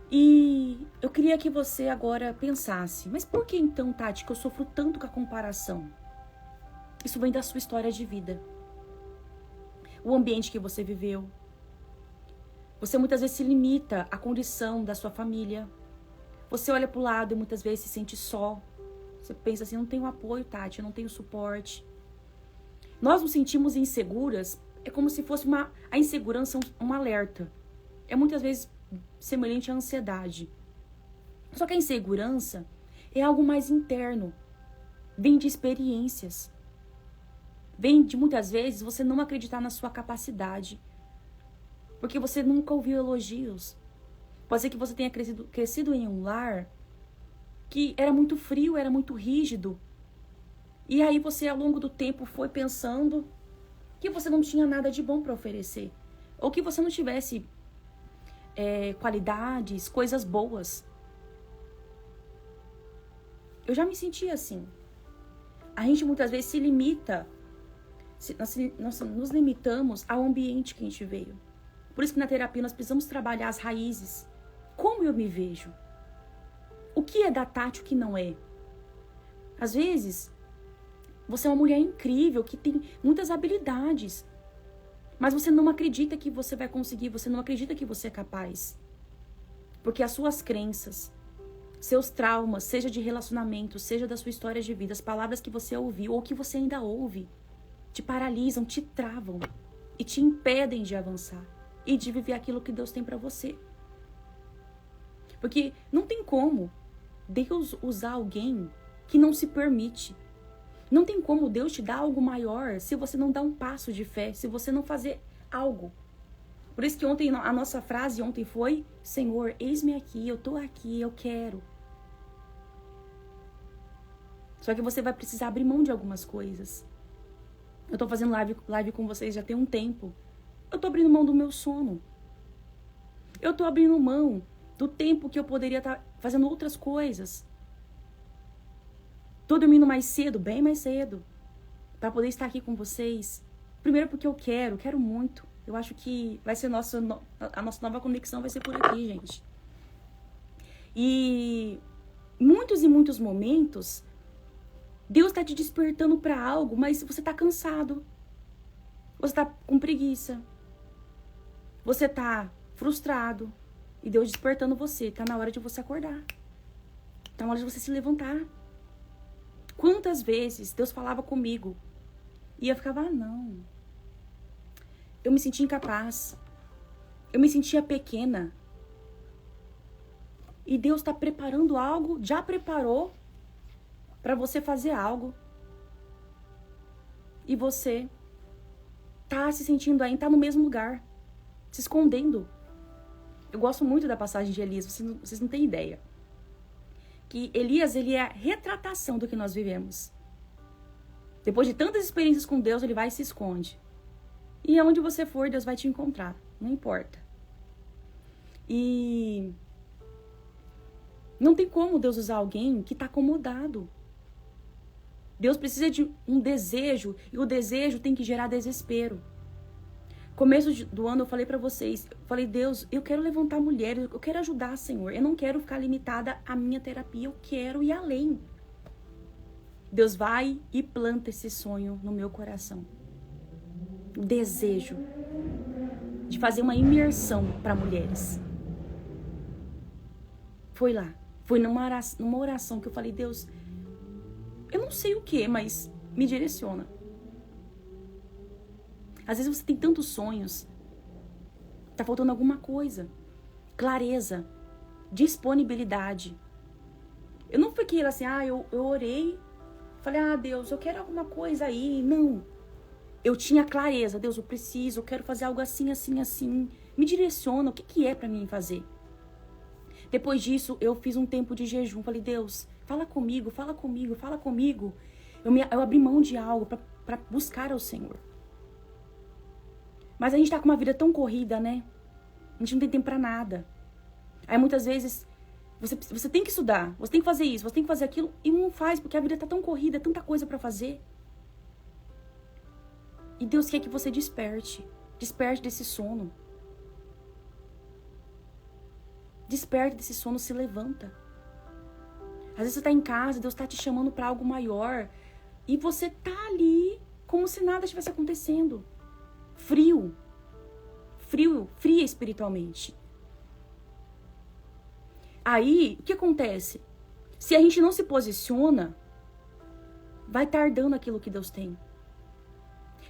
A: E eu queria que você agora pensasse, mas por que então, Tati, que eu sofro tanto com a comparação? Isso vem da sua história de vida. O ambiente que você viveu. Você muitas vezes se limita à condição da sua família. Você olha para o lado e muitas vezes se sente só. Você pensa assim, não tenho apoio, Tati, eu não tenho suporte. Nós nos sentimos inseguras, é como se fosse a insegurança um alerta. É muitas vezes semelhante à ansiedade. Só que a insegurança é algo mais interno. Vem de experiências. Vem de muitas vezes você não acreditar na sua capacidade. Porque você nunca ouviu elogios. Pode ser que você tenha crescido em um lar que era muito frio, era muito rígido. E aí você, ao longo do tempo, foi pensando que você não tinha nada de bom para oferecer. Ou que você não tivesse qualidades, coisas boas. Eu já me senti assim. A gente muitas vezes se limita. Nós nos limitamos ao ambiente que a gente veio. Por isso que na terapia nós precisamos trabalhar as raízes. Como eu me vejo? O que é da Tati, o que não é? Às vezes, você é uma mulher incrível, que tem muitas habilidades. Mas você não acredita que você vai conseguir, você não acredita que você é capaz. Porque as suas crenças, seus traumas, seja de relacionamento, seja da sua história de vida, as palavras que você ouviu ou que você ainda ouve, te paralisam, te travam e te impedem de avançar e de viver aquilo que Deus tem pra você. Porque não tem como Deus usar alguém que não se permite. Não tem como Deus te dar algo maior se você não dá um passo de fé, se você não fazer algo. Por isso que ontem, a nossa frase ontem foi: Senhor, eis-me aqui, eu tô aqui, eu quero. Só que você vai precisar abrir mão de algumas coisas. Eu tô fazendo live com vocês já tem um tempo. Eu tô abrindo mão do meu sono. Eu tô abrindo mão do tempo que eu poderia estar fazendo outras coisas. Tô dormindo mais cedo, bem mais cedo, para poder estar aqui com vocês. Primeiro porque eu quero muito. Eu acho que vai ser a nossa nova conexão vai ser por aqui, gente. E muitos e muitos momentos, Deus está te despertando para algo, mas você está cansado. Você está com preguiça. Você está frustrado. E Deus despertando você. Está na hora de você acordar. Está na hora de você se levantar. Quantas vezes Deus falava comigo e eu ficava, não. Eu me sentia incapaz. Eu me sentia pequena. E Deus está preparando algo, já preparou para você fazer algo. E você tá se sentindo aí, tá no mesmo lugar, se escondendo. Eu gosto muito da passagem de Elias, vocês não têm ideia. Que Elias, ele é a retratação do que nós vivemos. Depois de tantas experiências com Deus, ele vai e se esconde. E aonde você for, Deus vai te encontrar. Não importa. E não tem como Deus usar alguém que está acomodado. Deus precisa de um desejo, e o desejo tem que gerar desespero. Começo do ano eu falei pra vocês, Deus, eu quero levantar mulheres, eu quero ajudar, Senhor. Eu não quero ficar limitada à minha terapia, eu quero ir além. Deus vai e planta esse sonho no meu coração. O desejo de fazer uma imersão para mulheres. Foi lá, foi numa oração que eu falei, Deus, eu não sei o que, mas me direciona. Às vezes você tem tantos sonhos, tá faltando alguma coisa. Clareza, disponibilidade. Eu não fiquei assim, eu orei, falei, Deus, eu quero alguma coisa aí. Não. Eu tinha clareza, Deus, eu quero fazer algo assim, assim, assim. Me direciona, o que é pra mim fazer? Depois disso, eu fiz um tempo de jejum. Falei, Deus, fala comigo, fala comigo, fala comigo. Eu abri mão de algo pra buscar ao Senhor. Mas a gente tá com uma vida tão corrida, né? A gente não tem tempo pra nada. Aí muitas vezes, você tem que estudar, você tem que fazer isso, você tem que fazer aquilo, e não faz, porque a vida tá tão corrida, tanta coisa pra fazer. E Deus quer que você desperte desse sono. Desperta desse sono, se levanta. Às vezes você tá em casa, Deus tá te chamando pra algo maior, e você tá ali como se nada estivesse acontecendo. Fria espiritualmente. Aí, o que acontece? Se a gente não se posiciona, vai tardando aquilo que Deus tem.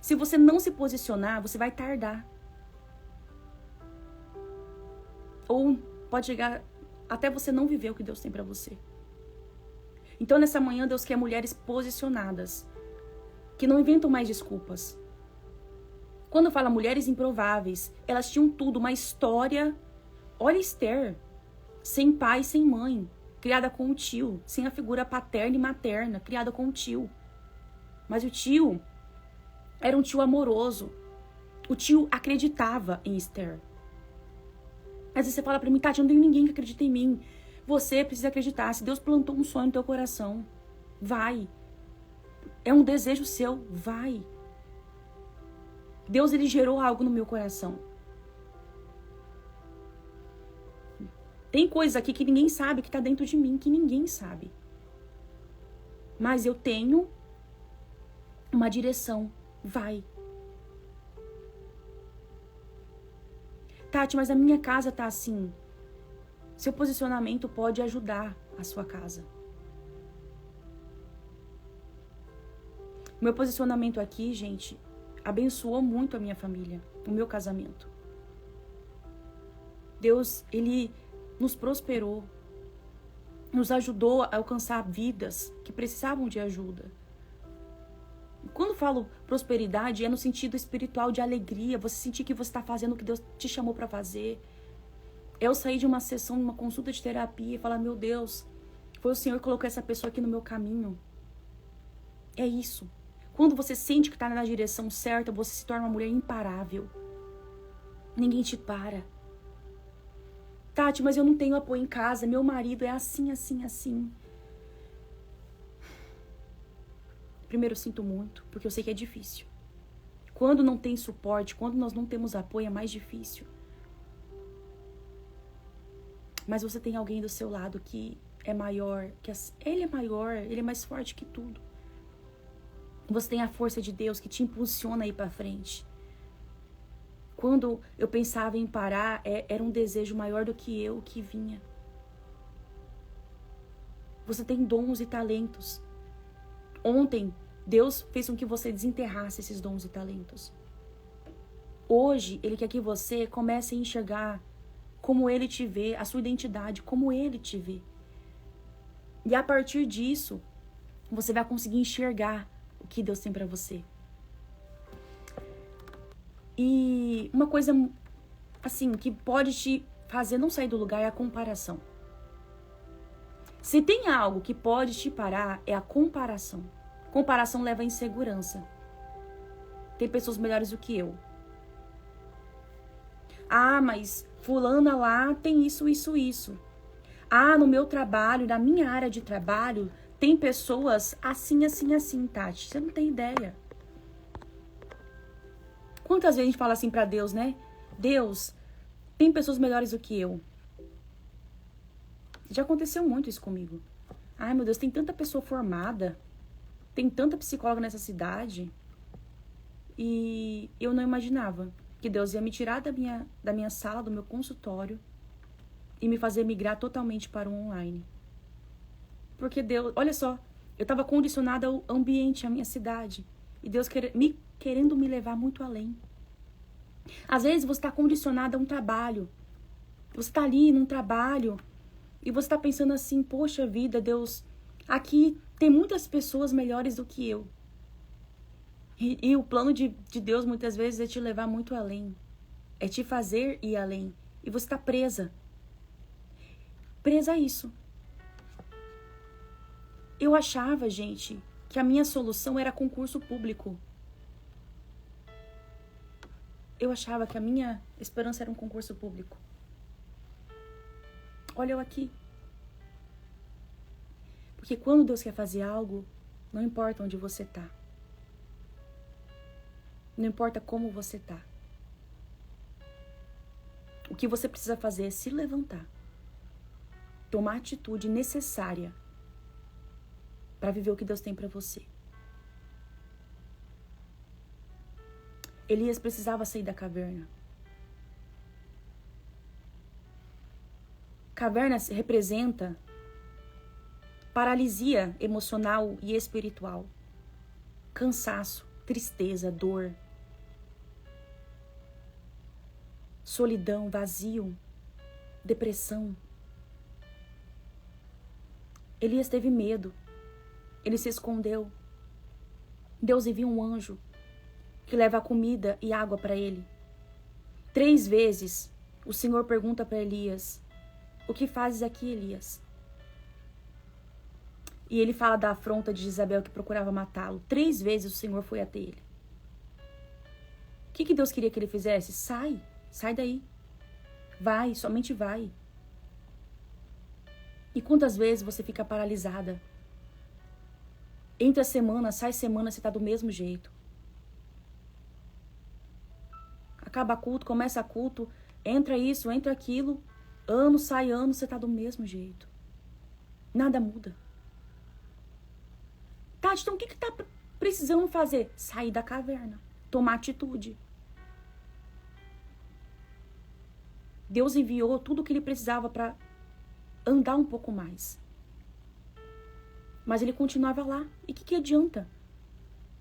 A: Se você não se posicionar, você vai tardar. Ou pode chegar até você não viver o que Deus tem pra você. Então, nessa manhã, Deus quer mulheres posicionadas, que não inventam mais desculpas. Quando fala mulheres improváveis, elas tinham tudo, uma história. Olha Esther, sem pai, sem mãe, criada com o tio, sem a figura paterna e materna, criada com o tio. Mas o tio era um tio amoroso. O tio acreditava em Esther. Às vezes você fala pra mim, Tati, eu não tenho ninguém que acredita em mim. Você precisa acreditar. Se Deus plantou um sonho no teu coração, vai. É um desejo seu, vai. Deus, ele gerou algo no meu coração. Tem coisas aqui que ninguém sabe, que tá dentro de mim, que ninguém sabe. Mas eu tenho uma direção. Vai. Tati, mas a minha casa tá assim. Seu posicionamento pode ajudar a sua casa. Meu posicionamento aqui, gente, abençoou muito a minha família, o meu casamento. Deus, ele nos prosperou, nos ajudou a alcançar vidas que precisavam de ajuda. Quando falo prosperidade, é no sentido espiritual de alegria, você sentir que você está fazendo o que Deus te chamou para fazer. Eu saí de uma sessão, de uma consulta de terapia e falar, meu Deus, foi o Senhor que colocou essa pessoa aqui no meu caminho. É isso. Quando você sente que está na direção certa, você se torna uma mulher imparável. Ninguém te para. Tati, mas eu não tenho apoio em casa, meu marido é assim, assim, assim. Primeiro, eu sinto muito, porque eu sei que é difícil. Quando não tem suporte, quando nós não temos apoio, é mais difícil. Mas você tem alguém do seu lado que é maior, ele é maior, ele é mais forte que tudo. Você tem a força de Deus que te impulsiona a ir para frente. Quando eu pensava em parar, era um desejo maior do que eu que vinha. Você tem dons e talentos. Ontem, Deus fez com que você desenterrasse esses dons e talentos. Hoje, Ele quer que você comece a enxergar como Ele te vê, a sua identidade, como Ele te vê. E a partir disso, você vai conseguir enxergar o que Deus tem para você. E uma coisa, assim, que pode te fazer não sair do lugar é a comparação. Se tem algo que pode te parar, é a comparação. Comparação leva à insegurança. Tem pessoas melhores do que eu. Ah, mas fulana lá tem isso, isso, isso. Ah, no meu trabalho, na minha área de trabalho, tem pessoas assim, assim, assim, Tati. Você não tem ideia. Quantas vezes a gente fala assim pra Deus, né? Deus, tem pessoas melhores do que eu. Já aconteceu muito isso comigo. Ai, meu Deus, tem tanta pessoa formada. Tem tanta psicóloga nessa cidade. E eu não imaginava que Deus ia me tirar da minha sala, do meu consultório, e me fazer migrar totalmente para o online. Porque Deus, olha só, eu estava condicionada ao ambiente, à minha cidade. E Deus querendo me levar muito além. Às vezes você está condicionada a um trabalho. Você está ali num trabalho e você está pensando assim, poxa vida, Deus, aqui tem muitas pessoas melhores do que eu. E o plano de Deus muitas vezes é te levar muito além. É te fazer ir além. E você está presa. Presa a isso. Eu achava, gente, que a minha solução era concurso público. Eu achava que a minha esperança era um concurso público. Olha eu aqui. Porque quando Deus quer fazer algo, não importa onde você está. Não importa como você está. O que você precisa fazer é se levantar. Tomar a atitude necessária para viver o que Deus tem para você. Elias precisava sair da caverna. Caverna representa paralisia emocional e espiritual, cansaço, tristeza, dor, solidão, vazio, depressão. Elias teve medo. Ele se escondeu. Deus envia um anjo que leva comida e água para ele. 3 vezes o Senhor pergunta para Elias: o que fazes aqui, Elias? E ele fala da afronta de Jezabel que procurava matá-lo. 3 vezes o Senhor foi até ele. O que Deus queria que ele fizesse? Sai daí. Vai, somente vai. E quantas vezes você fica paralisada? Entra semana, sai semana, você está do mesmo jeito. Acaba culto, começa culto, entra isso, entra aquilo, ano, sai ano, você está do mesmo jeito. Nada muda. Tati, então o que está precisando fazer? Sair da caverna, tomar atitude. Deus enviou tudo o que ele precisava para andar um pouco mais. Mas ele continuava lá. E o que adianta?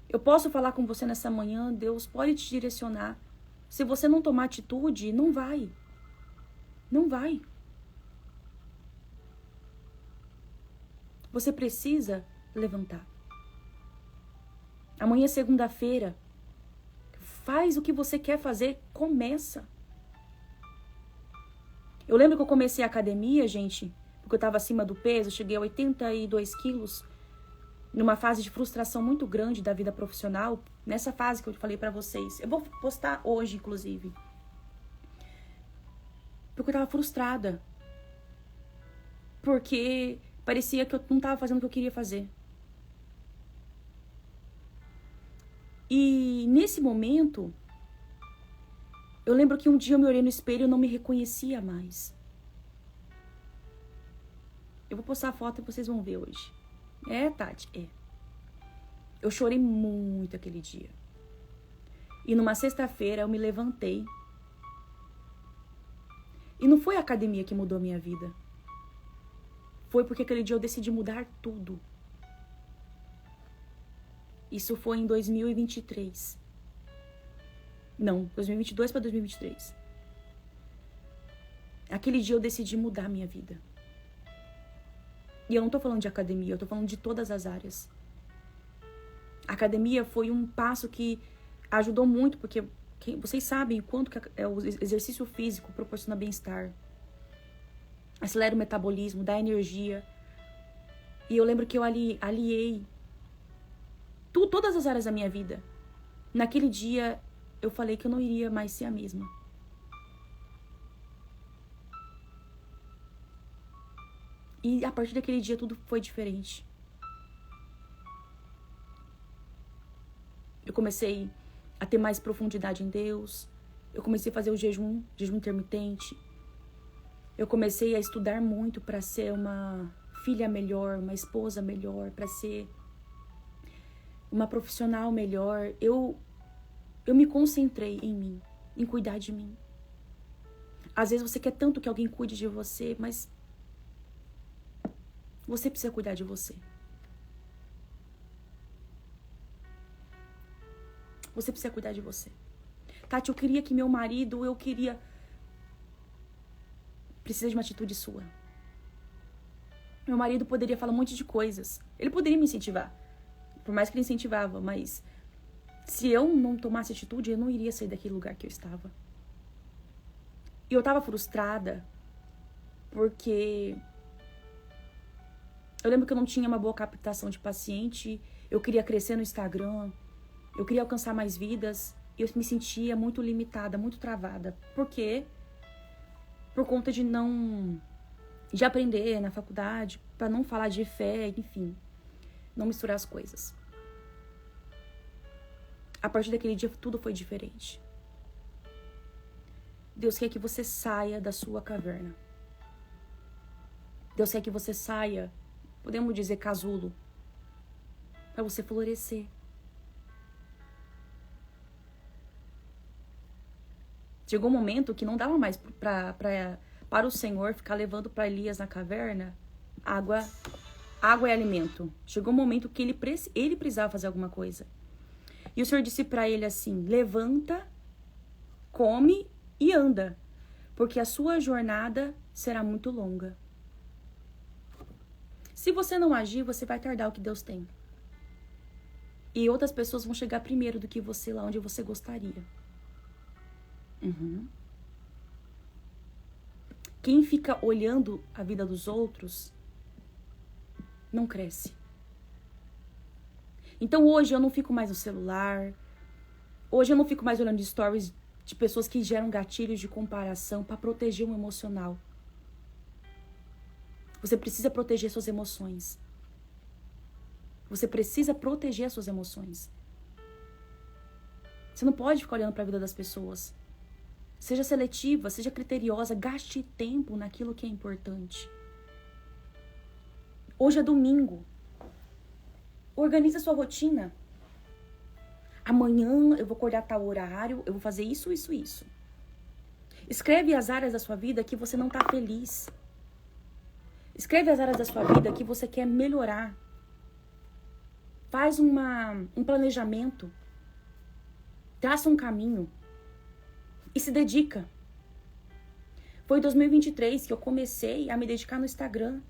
A: Eu posso falar com você nessa manhã, Deus pode te direcionar. Se você não tomar atitude, não vai. Não vai. Você precisa levantar. Amanhã é segunda-feira. Faz o que você quer fazer, começa. Eu lembro que eu comecei a academia, gente, porque eu estava acima do peso, cheguei a 82 quilos, numa fase de frustração muito grande da vida profissional, nessa fase que eu falei pra vocês. Eu vou postar hoje, inclusive. Porque eu tava frustrada. Porque parecia que eu não tava fazendo o que eu queria fazer. E nesse momento, eu lembro que um dia eu me olhei no espelho e eu não me reconhecia mais. Eu vou postar a foto e vocês vão ver hoje. É, Tati? É. Eu chorei muito aquele dia. E numa sexta-feira eu me levantei. E não foi a academia que mudou a minha vida. Foi porque aquele dia eu decidi mudar tudo. Isso foi em 2023. Não, 2022 para 2023. Aquele dia eu decidi mudar a minha vida. E eu não tô falando de academia, eu tô falando de todas as áreas. A academia foi um passo que ajudou muito, porque vocês sabem o quanto que o exercício físico proporciona bem-estar. Acelera o metabolismo, dá energia. E eu lembro que eu aliei todas as áreas da minha vida. Naquele dia, eu falei que eu não iria mais ser a mesma. E a partir daquele dia, tudo foi diferente. Eu comecei a ter mais profundidade em Deus. Eu comecei a fazer o jejum intermitente. Eu comecei a estudar muito para ser uma filha melhor, uma esposa melhor, para ser uma profissional melhor. Eu me concentrei em mim, em cuidar de mim. Às vezes você quer tanto que alguém cuide de você, mas você precisa cuidar de você. Você precisa cuidar de você. Tati, eu queria que meu marido, precisa de uma atitude sua. Meu marido poderia falar um monte de coisas. Ele poderia me incentivar. Por mais que ele incentivava, mas se eu não tomasse atitude, eu não iria sair daquele lugar que eu estava. E eu tava frustrada porque eu lembro que eu não tinha uma boa captação de paciente, eu queria crescer no Instagram, eu queria alcançar mais vidas, e eu me sentia muito limitada, muito travada. Por quê? Por conta de aprender na faculdade, para não falar de fé, enfim, não misturar as coisas. A partir daquele dia, tudo foi diferente. Deus quer que você saia da sua caverna. Deus quer que você saia, podemos dizer casulo, para você florescer. Chegou um momento que não dava mais para o Senhor ficar levando para Elias na caverna água e alimento. Chegou um momento que ele precisava fazer alguma coisa. E o Senhor disse para ele assim: levanta, come e anda, porque a sua jornada será muito longa. Se você não agir, você vai tardar o que Deus tem. E outras pessoas vão chegar primeiro do que você lá onde você gostaria. Quem fica olhando a vida dos outros não cresce. Então hoje eu não fico mais no celular. Hoje eu não fico mais olhando stories de pessoas que geram gatilhos de comparação para proteger o emocional. Você precisa proteger suas emoções. Você precisa proteger as suas emoções. Você não pode ficar olhando para a vida das pessoas. Seja seletiva, seja criteriosa, gaste tempo naquilo que é importante. Hoje é domingo. Organiza a sua rotina. Amanhã eu vou acordar a tal horário, eu vou fazer isso, isso, isso. Escreve as áreas da sua vida que você não está feliz. Escreve as áreas da sua vida que você quer melhorar. Faz um planejamento. Traça um caminho. E se dedica. Foi em 2023 que eu comecei a me dedicar no Instagram.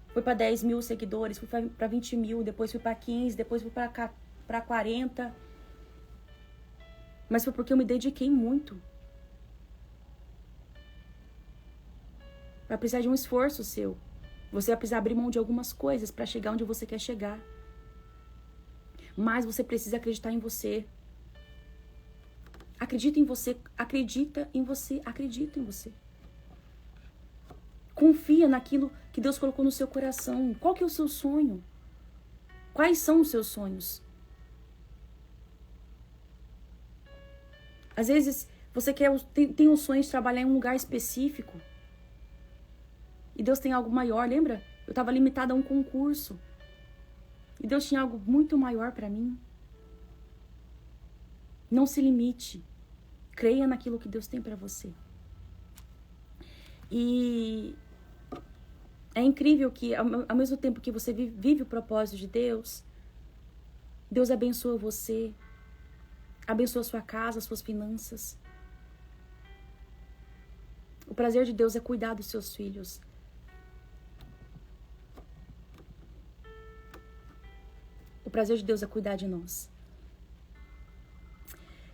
A: Fui para 10 mil seguidores, fui para 20 mil, depois fui para 15, depois fui para 40. Mas foi porque eu me dediquei muito. Vai precisar de um esforço seu. Você vai precisar abrir mão de algumas coisas para chegar onde você quer chegar. Mas você precisa acreditar em você. Acredita em você, acredita em você, acredita em você. Confia naquilo que Deus colocou no seu coração. Qual que é o seu sonho? Quais são os seus sonhos? Às vezes, você tem um sonho de trabalhar em um lugar específico. E Deus tem algo maior, lembra? Eu estava limitada a um concurso. E Deus tinha algo muito maior para mim. Não se limite. Creia naquilo que Deus tem para você. E é incrível que, ao mesmo tempo que você vive o propósito de Deus, Deus abençoa você, abençoa a sua casa, as suas finanças. O prazer de Deus é cuidar dos seus filhos. O prazer de Deus é cuidar de nós.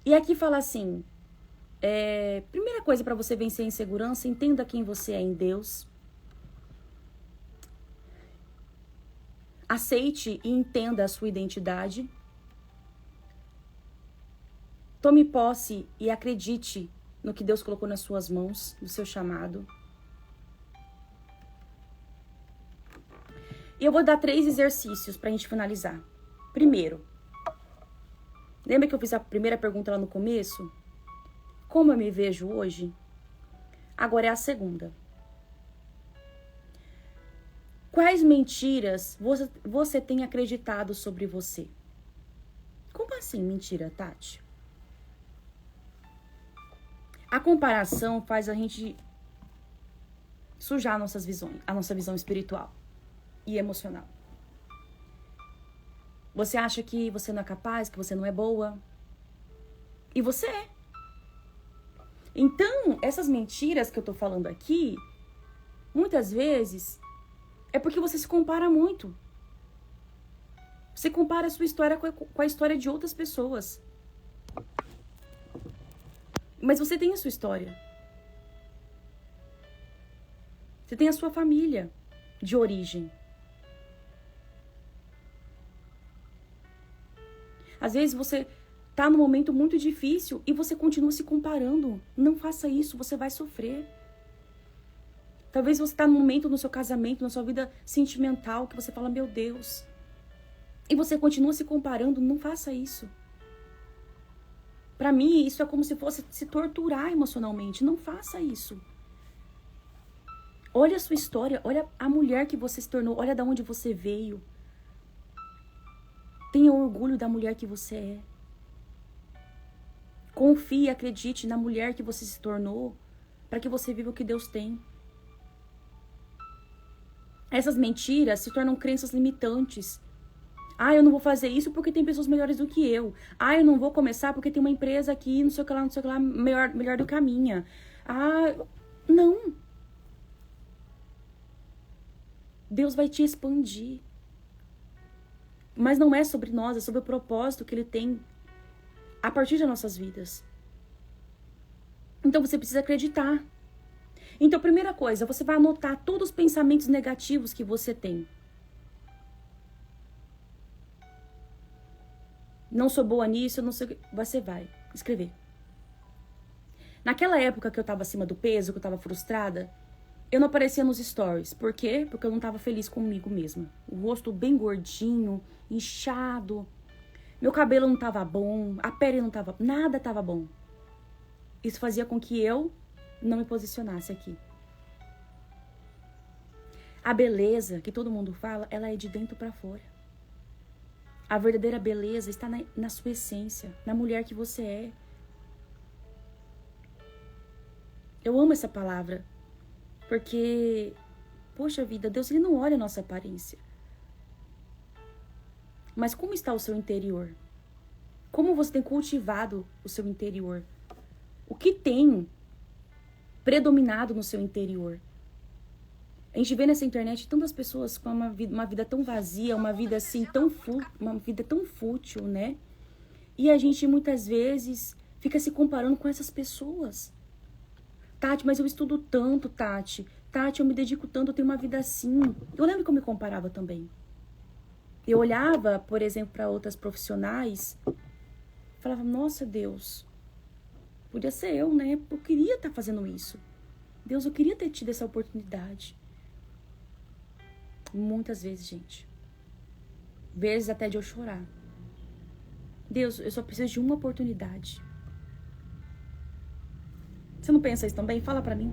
A: E aqui fala assim, primeira coisa para você vencer a insegurança, entenda quem você é em Deus. Aceite e entenda a sua identidade. Tome posse e acredite no que Deus colocou nas suas mãos, no seu chamado. E eu vou dar 3 exercícios para a gente finalizar. Primeiro, lembra que eu fiz a primeira pergunta lá no começo? Como eu me vejo hoje? Agora é a segunda. Quais mentiras você tem acreditado sobre você? Como assim mentira, Tati? A comparação faz a gente sujar a nossa visão espiritual e emocional. Você acha que você não é capaz, que você não é boa. E você é. Então, essas mentiras que eu tô falando aqui, muitas vezes, é porque você se compara muito. Você compara a sua história com a história de outras pessoas. Mas você tem a sua história. Você tem a sua família de origem. Às vezes você tá num momento muito difícil e você continua se comparando. Não faça isso, você vai sofrer. Talvez você tá num momento no seu casamento, na sua vida sentimental, que você fala, meu Deus. E você continua se comparando, não faça isso. Pra mim, isso é como se fosse se torturar emocionalmente. Não faça isso. Olha a sua história, olha a mulher que você se tornou, olha de onde você veio. Tenha orgulho da mulher que você é. Confie e acredite na mulher que você se tornou, para que você viva o que Deus tem. Essas mentiras se tornam crenças limitantes. Ah, eu não vou fazer isso porque tem pessoas melhores do que eu. Ah, eu não vou começar porque tem uma empresa aqui, não sei o que lá, melhor do que a minha. Ah, não. Deus vai te expandir. Mas não é sobre nós, é sobre o propósito que Ele tem a partir das nossas vidas. Então você precisa acreditar. Então, primeira coisa, você vai anotar todos os pensamentos negativos que você tem. Não sou boa nisso, eu não sei o que. Você vai escrever. Naquela época que eu tava acima do peso, que eu tava frustrada, eu não aparecia nos stories. Por quê? Porque eu não tava feliz comigo mesma. O rosto bem gordinho, inchado. Meu cabelo não tava bom, a pele não tava... Nada tava bom. Isso fazia com que eu não me posicionasse aqui. A beleza que todo mundo fala, ela é de dentro pra fora. A verdadeira beleza está na sua essência, na mulher que você é. Eu amo essa palavra, porque, poxa vida, Deus ele não olha a nossa aparência. Mas como está o seu interior? Como você tem cultivado o seu interior? O que tem predominado no seu interior? A gente vê nessa internet tantas pessoas com uma vida tão vazia, uma vida assim uma vida tão fútil, né? E a gente muitas vezes fica se comparando com essas pessoas. Tati, mas eu estudo tanto, Tati. Tati, eu me dedico tanto, eu tenho uma vida assim. Eu lembro que eu me comparava também. Eu olhava, por exemplo, para outras profissionais, falava, nossa, Deus, podia ser eu, né? Eu queria estar fazendo isso. Deus, eu queria ter tido essa oportunidade. Muitas vezes, gente. Vezes até de eu chorar. Deus, eu só preciso de uma oportunidade. Você não pensa isso também? Fala pra mim.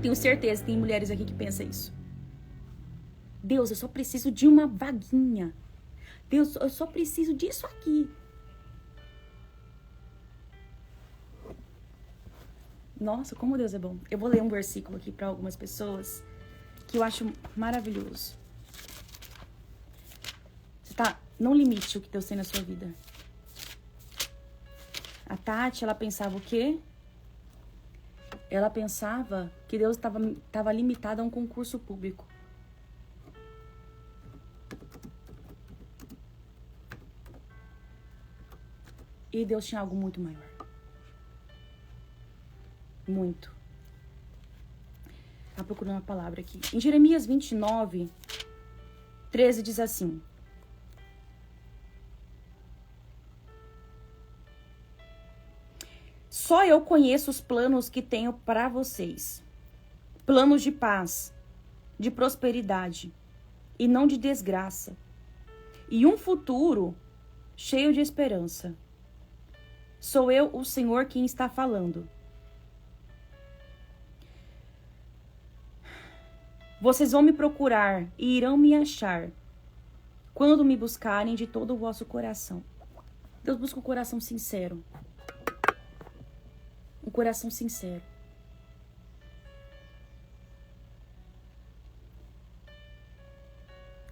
A: Tenho certeza que tem mulheres aqui que pensam isso. Deus, eu só preciso de uma vaguinha. Deus, eu só preciso disso aqui. Nossa, como Deus é bom. Eu vou ler um versículo aqui para algumas pessoas que eu acho maravilhoso. Não limite o que Deus tem na sua vida. A Tati, ela pensava o quê? Ela pensava que Deus estava limitado a um concurso público. E Deus tinha algo muito maior. Muito. Tá procurando uma palavra aqui. Em Jeremias 29, 13 diz assim: só eu conheço os planos que tenho para vocês. Planos de paz, de prosperidade e não de desgraça. E um futuro cheio de esperança. Sou eu, o Senhor, quem está falando. Vocês vão me procurar e irão me achar quando me buscarem de todo o vosso coração. Deus busca um coração sincero. Um coração sincero.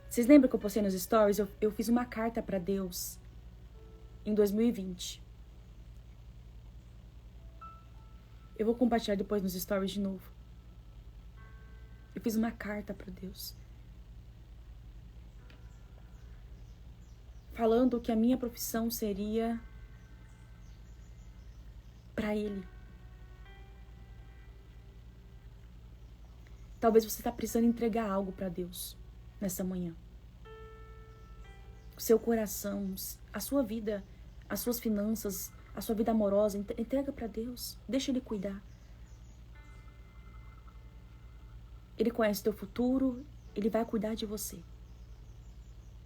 A: Vocês lembram que eu postei nos stories? Eu fiz uma carta para Deus em 2020. Eu vou compartilhar depois nos stories de novo. Eu fiz uma carta para Deus. Falando que a minha profissão seria para Ele. Talvez você está precisando entregar algo para Deus nessa manhã. O seu coração, a sua vida, as suas finanças, a sua vida amorosa, entrega para Deus. Deixa Ele cuidar. Ele conhece o teu futuro, Ele vai cuidar de você.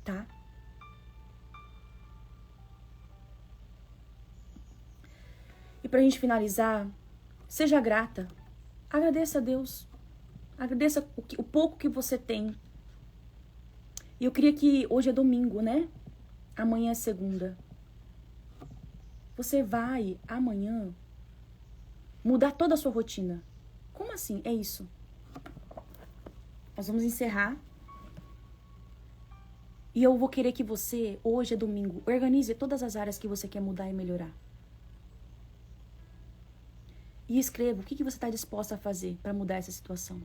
A: Tá? E pra gente finalizar, seja grata. Agradeça a Deus. Agradeça o pouco que você tem. E eu queria que hoje é domingo, né? Amanhã é segunda. Você vai amanhã mudar toda a sua rotina. Como assim? É isso. Nós vamos encerrar. E eu vou querer que você, hoje é domingo, organize todas as áreas que você quer mudar e melhorar. E escreva o que você está disposta a fazer para mudar essa situação.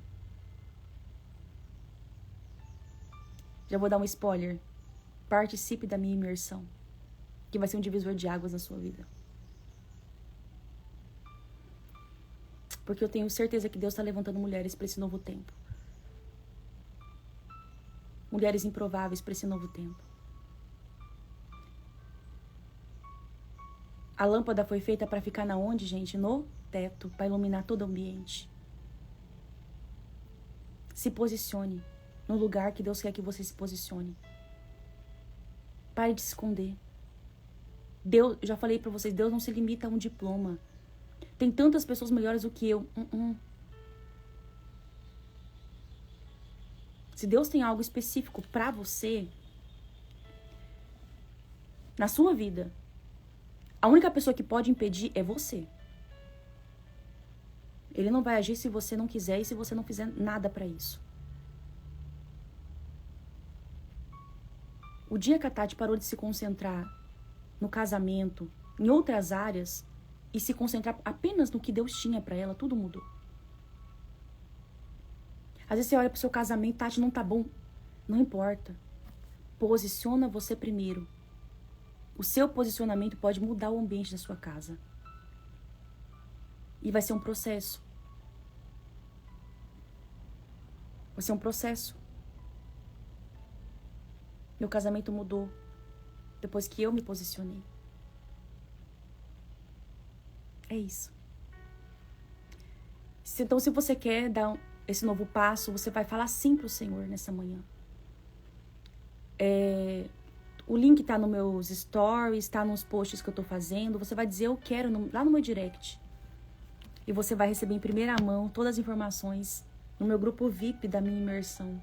A: Já vou dar um spoiler. Participe da minha imersão, que vai ser um divisor de águas na sua vida. Porque eu tenho certeza que Deus está levantando mulheres para esse novo tempo. Mulheres improváveis para esse novo tempo. A lâmpada foi feita para ficar na onde, gente? No teto, para iluminar todo o ambiente. Se posicione no lugar que Deus quer que você se posicione. Pare de se esconder. Deus, já falei para vocês, Deus não se limita a um diploma. Tem tantas pessoas melhores do que eu. Se Deus tem algo específico para você, na sua vida, a única pessoa que pode impedir é você. Ele não vai agir se você não quiser e se você não fizer nada para isso. O dia que a Tati parou de se concentrar no casamento, em outras áreas, e se concentrar apenas no que Deus tinha para ela, tudo mudou. Às vezes você olha pro seu casamento, Tati, não tá bom. Não importa. Posiciona você primeiro. O seu posicionamento pode mudar o ambiente da sua casa. E vai ser um processo. Vai ser um processo. Meu casamento mudou depois que eu me posicionei. É isso. Então, se você quer dar esse novo passo, você vai falar sim pro Senhor nessa manhã. O link tá nos meus stories, tá nos posts que eu tô fazendo. Você vai dizer eu quero lá no meu direct. E você vai receber em primeira mão todas as informações no meu grupo VIP da minha imersão.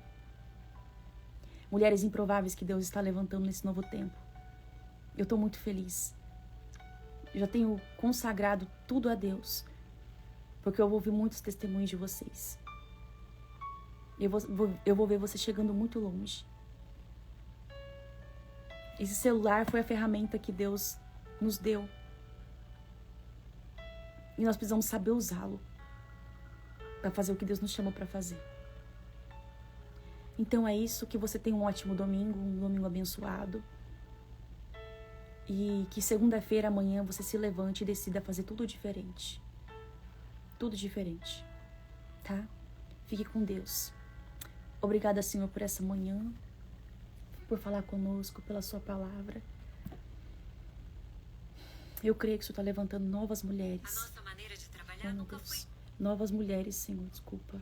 A: Mulheres improváveis que Deus está levantando nesse novo tempo. Eu tô muito feliz. Eu já tenho consagrado tudo a Deus. Porque eu vou ouvir muitos testemunhos de vocês. Eu vou ver você chegando muito longe. Esse celular foi a ferramenta que Deus nos deu. E nós precisamos saber usá-lo para fazer o que Deus nos chamou para fazer. Então é isso, que você tenha um ótimo domingo, um domingo abençoado. E que segunda-feira, amanhã, você se levante e decida fazer tudo diferente. Tudo diferente, tá? Fique com Deus. Obrigada, Senhor, por essa manhã, por falar conosco, pela sua palavra. Eu creio que o Senhor está levantando novas mulheres.
B: A nossa maneira de trabalhar nunca foi.
A: Novas mulheres, Senhor, desculpa,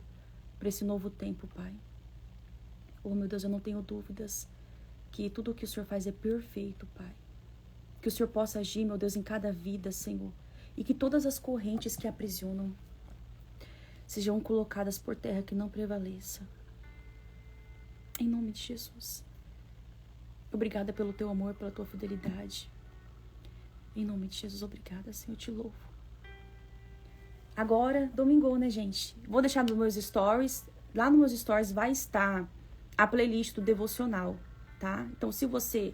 A: para esse novo tempo, Pai. Oh, meu Deus, eu não tenho dúvidas que tudo o que o Senhor faz é perfeito, Pai. Que o Senhor possa agir, meu Deus, em cada vida, Senhor. E que todas as correntes que aprisionam sejam colocadas por terra, que não prevaleça. Em nome de Jesus. Obrigada pelo teu amor, pela tua fidelidade. Em nome de Jesus, obrigada, Senhor, eu te louvo. Agora, domingo, né, gente? Vou deixar nos meus stories. Lá nos meus stories vai estar a playlist do devocional, tá? Então, se você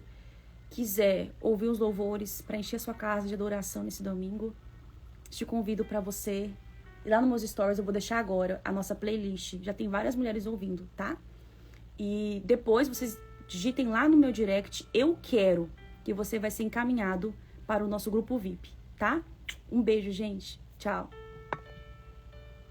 A: quiser ouvir os louvores para encher a sua casa de adoração nesse domingo, te convido para você. E lá nos meus stories eu vou deixar agora a nossa playlist. Já tem várias mulheres ouvindo, tá? E depois vocês digitem lá no meu direct, eu quero, que você vai ser encaminhado para o nosso grupo VIP, tá? Um beijo, gente. Tchau.